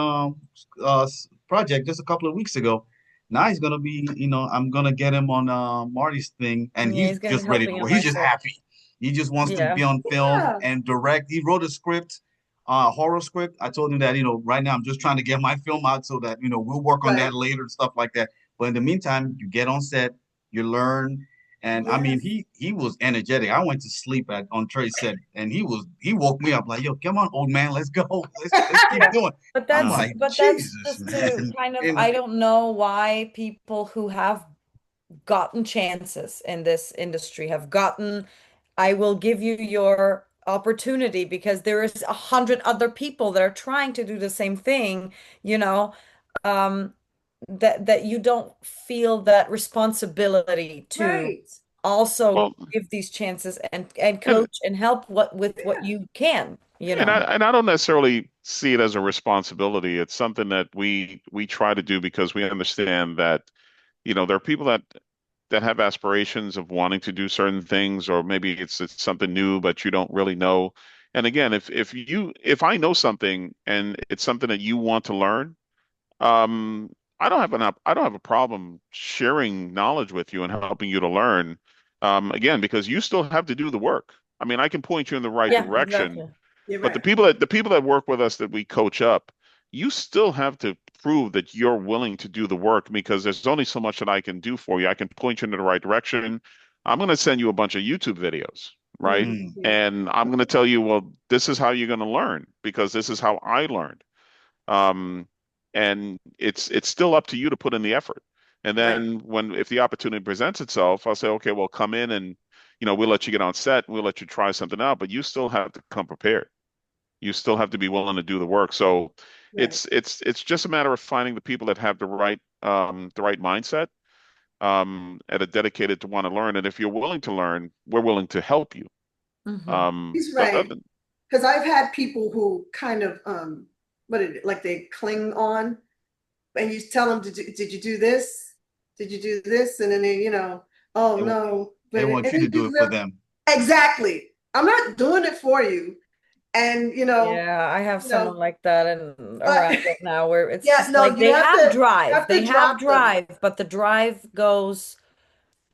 project just a couple of weeks ago. Now he's gonna be, I'm gonna get him on Marty's thing, and yeah, he's he's gonna be just ready to helping go. on He's my just set. happy. He just wants to be Yeah. on film Yeah. and direct. He wrote a script, horror script. I told him that, right now I'm just trying to get my film out so that, we'll work on that Right. later and stuff like that. But in the meantime, you get on set, you learn, and I mean, Yes. he was energetic. I went to sleep on Trey's set, and he woke me up like, "Yo, come on, old man, let's go, let's keep Yeah. going." But I'm that's like, but that's Jesus, just to man. kind of, And I don't know why people who have gotten chances in this industry have gotten, I will give you your opportunity because there is 100 other people that are trying to do the same thing, you know, um, that you don't feel that responsibility to Right. also well, give these chances and and coach and help what with what Yeah. you can, you know. and I don't necessarily see it as a responsibility. It's something that we try to do because we understand that, there are people that have aspirations of wanting to do certain things, or maybe it's something new, but you don't really know. And again, if I know something and it's something that you want to learn, I don't have a problem sharing knowledge with you and helping you to learn. Again, because you still have to do the work. I mean, I can point you in the right Yeah, direction, exactly. You're but right. the people that work with us that we coach up, you still have to prove that you're willing to do the work because there's only so much that I can do for you. I can point you in the right direction. I'm going to send you a bunch of YouTube videos, right? Mm. Yeah. And I'm going to tell you, well, this is how you're going to learn because this is how I learned. Um, and it's still up to you to put in the effort. And Right. then if the opportunity presents itself, I'll say, okay, well, come in and, we'll let you get on set, we'll let you try something out, but you still have to come prepared. You still have to be willing to do the work. So Right. it's just a matter of finding the people that have the right mindset, and are dedicated to want to learn. And if you're willing to learn, we're willing to help you. Hmm. He's But right. Because I've had people who kind of like they cling on, and you tell them, did you do this? Did you do this? And then they, oh They, no. they But want you to and do you it for really, them. exactly. I'm not doing it for you. And Yeah, I have someone like that and but around it now where it's yeah, just no, like you you drive. have They to have drop them. drive, but the drive goes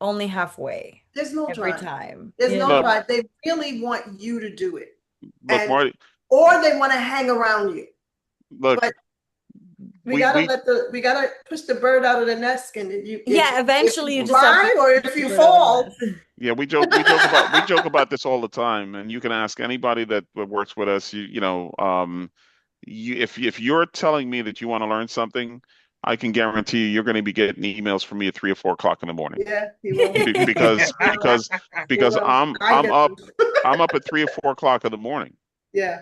only halfway There's no every drive. time, There's you no look, know? drive. They really want you to do it. look, And Marty, or they want to hang around you. look, But we we we gotta push the bird out of the nest, and Yeah, if eventually you you just have to fly or push if the you bird out of the fall. nest. yeah, we joke about this all the time, and you can ask anybody that works with us. If you're telling me that you want to learn something, I can guarantee you're going to be getting emails from me at 3 or 4 o'clock in the morning. Yeah, he will. Be- He because will. because He because will. I'm I I'm get up them. I'm up at 3 or 4 o'clock in the morning, Yeah.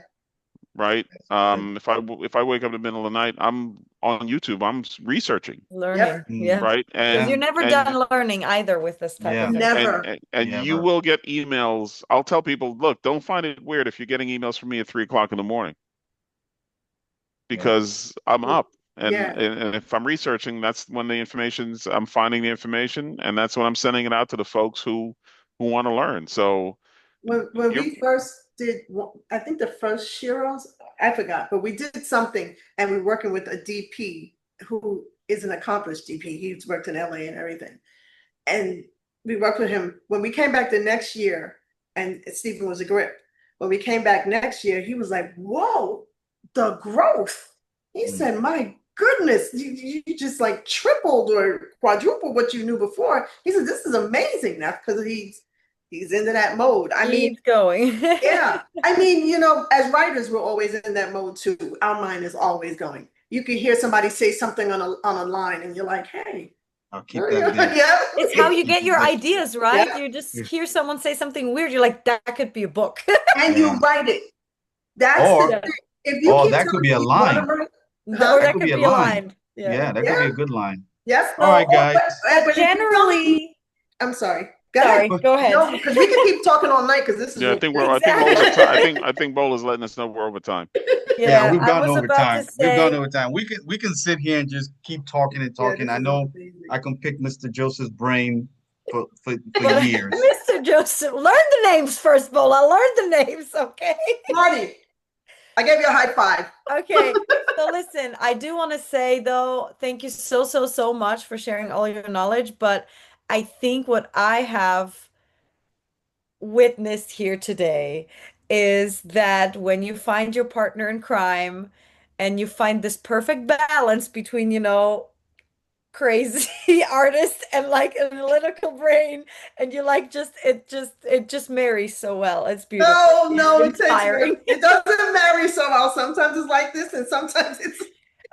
right? Good. If I wake up in the middle of the night, I'm on YouTube. I'm researching, Yep. Learning, Mm. yeah. right? Because Yeah. you're never done learning either with this type Yeah. of information. Never. And you Never. will get emails. I'll tell people, look, don't find it weird if you're getting emails from me at 3 o'clock in the morning Yeah. because I'm up. And, Yeah. and and if I'm researching, that's when I'm finding the information, and that's when I'm sending it out to the folks who want to learn. So When you're we first did, I think the first Sherros, I forgot, but we did something, and we were working with a DP who is an accomplished DP. He's worked in LA and everything. And we worked with him. When we came back the next year, and Stephen was a grip. When we came back next year, he was like, "Whoa, the growth!" He Mm. said, "My goodness, you just like tripled or quadrupled what you knew before." He said, "This is amazing." Now because he's into that mode. I mean, Keep going. yeah. I mean, as writers, we're always in that mode too. Our mind is always going. You can hear somebody say something on a line, and you're like, "Hey, I'll keep there you that go." there. Yeah. It's how you Keep get it your there. ideas, right? Yeah. You just hear someone say something weird, you're like, that could be a book. And Yeah. you write it. That's the Or Yeah. thing. If you or keep that could telling be a me you want to line. write, huh? Or That that could be could a be a line. line. Yeah. Yeah, that could be Yeah. a good line. Yes. All right, guys. But But if you tell me, generally, I'm sorry. Go ahead. sorry, go ahead. No, because we can keep talking all night because this is Yeah, really I think we're over Exactly. time. I think Bol is letting us know we're over time. Yeah, Yeah, we've I gone was over about to time. We've gone say, over time. We can sit here and just keep talking and yeah, talking. this I is know amazing. I can pick Mr. Joseph's brain for but years. Mr. Joseph, learn the names first, Bola. Learn the names, okay? Marty, I gave you a high five. Okay. So listen, I do want to say though, thank you so, so, so much for sharing all your knowledge. But I think what I have witnessed here today is that when you find your partner in crime and you find this perfect balance between, crazy artist and like analytical brain, and you like it just marries so well. It's beautiful. No, It's inspiring. it doesn't marry so well. Sometimes it's like this, and sometimes it's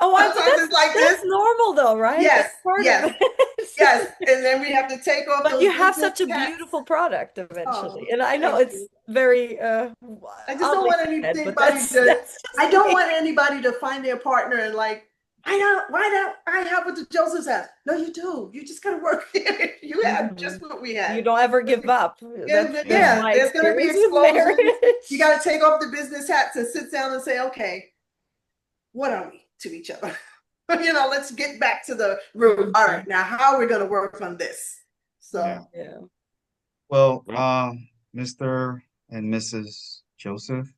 Oh, but sometimes it's like that's this. normal though, right? Yes, That's part of yes, it. yes. And then we have to take off But those you have business such a hats. beautiful product Oh, eventually. And I know thank it's you. very I just don't oddly want said, but anybody that's to. that's I just don't me. want anybody to find their partner and like, why don't I have what the Josephs have? No, you do. You just gotta work here. You have Mhm. just what we You had. don't ever give up. Yeah, That's Yeah. my there's gonna be experience with explosions. You marriage. gotta take off the business hats and sit down and say, okay, what are we to each other? Let's get back to the root. All right, now how are we gonna work on this? Yeah. So Yeah. Well, Well, Mr. and Mrs. Joseph,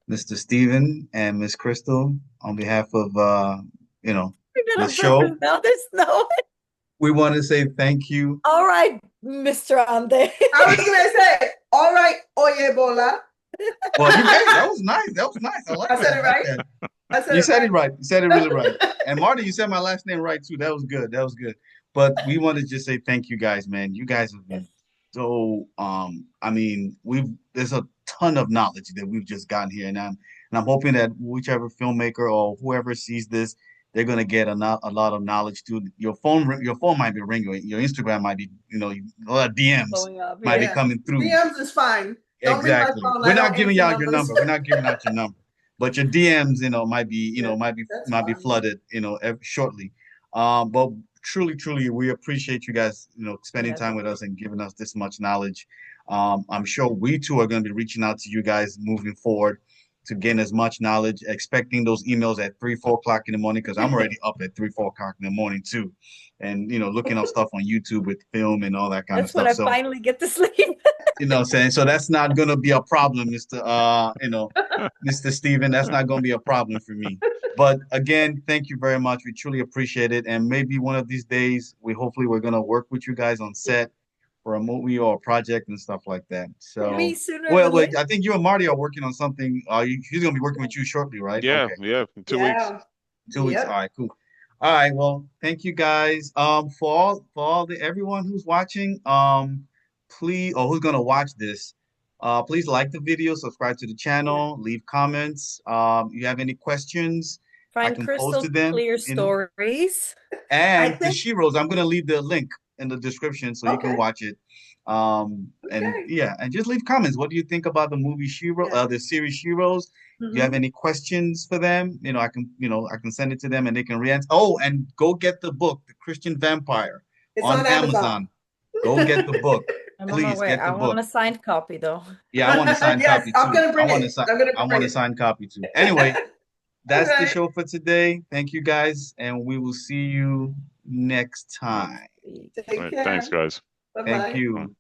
Mr. Stephen and Miss Crystal, on behalf of you know, We did the on purpose show, now. There's no. we want to say thank you. All right, Mr. Ande. I was gonna say, all right, oye bola. Well, hey, that was nice. That was nice. I like I that. said I it like right. that. I said You it said it right. right. You said it really right. And Marty, you said my last name right too. That was good. That was good. But we want to just say thank you guys, man. You guys have Yes. been so I mean, there's a ton of knowledge that we've just gotten here. And I'm hoping that whichever filmmaker or whoever sees this, they're gonna get a lot of knowledge too. Your phone might be ringing, your Instagram might be, a lot of DMs Blowing up. might be Yeah. Yeah. coming through. DMs is fine. Don't ring my Exactly. phone. We're I not don't giving answer out your numbers. number. We're not giving out your number. But your DMs, might be, Yeah, might be that's might be fine. flooded, shortly. But truly, truly, we appreciate you guys, spending Yes. time with us and giving us this much knowledge. I'm sure we too are going to be reaching out to you guys moving forward to gain as much knowledge, expecting those emails at 3, 4 o'clock in the morning, because I'm already up at 3, 4 o'clock in the morning too. And looking up stuff on YouTube with film and all that kind of That's when stuff. I So finally get to sleep. what I'm saying? So that's not gonna be a problem, Mr. Steven. That's not gonna be a problem for me. But again, thank you very much. We truly appreciate it. And maybe one of these days, we're gonna work with you guys on set for a movie or a project and stuff like that. Me So, sooner well, than wait, later. I think you and Marty are working on something. He's gonna be working with you shortly, right? Yeah, Okay. yeah, 2 weeks. Yeah. 2 weeks. All Yep. right, cool. All right, well, thank you guys. For all the everyone who's watching, please, or who's gonna watch this, please like the video, subscribe to the Yeah. channel, leave comments. You have any questions, I Find can pose to crystal them, clear stories. I And the think, Sheroes, I'm gonna leave the link in the description so you can okay. watch it. And Okay. yeah, and just leave comments. What do you think about the movie Shero, Yeah. the series Sheroes? Do you have Hmm. any questions for them? I can send it to them and they can react. Oh, and go get the book, The Christian Vampire, It's on on Amazon. Amazon. Go get the book. I'm on my Please way. get I the want book. a signed copy though. Yeah, I want a signed Yes, copy I'm too. gonna bring it. I'm gonna I bring want a it. signed copy too. Anyway, All that's the right. show for today. Thank you guys, and we will see you next Next time. week. All Take right, thanks, care. guys. Thank Bye-bye. Bye. you.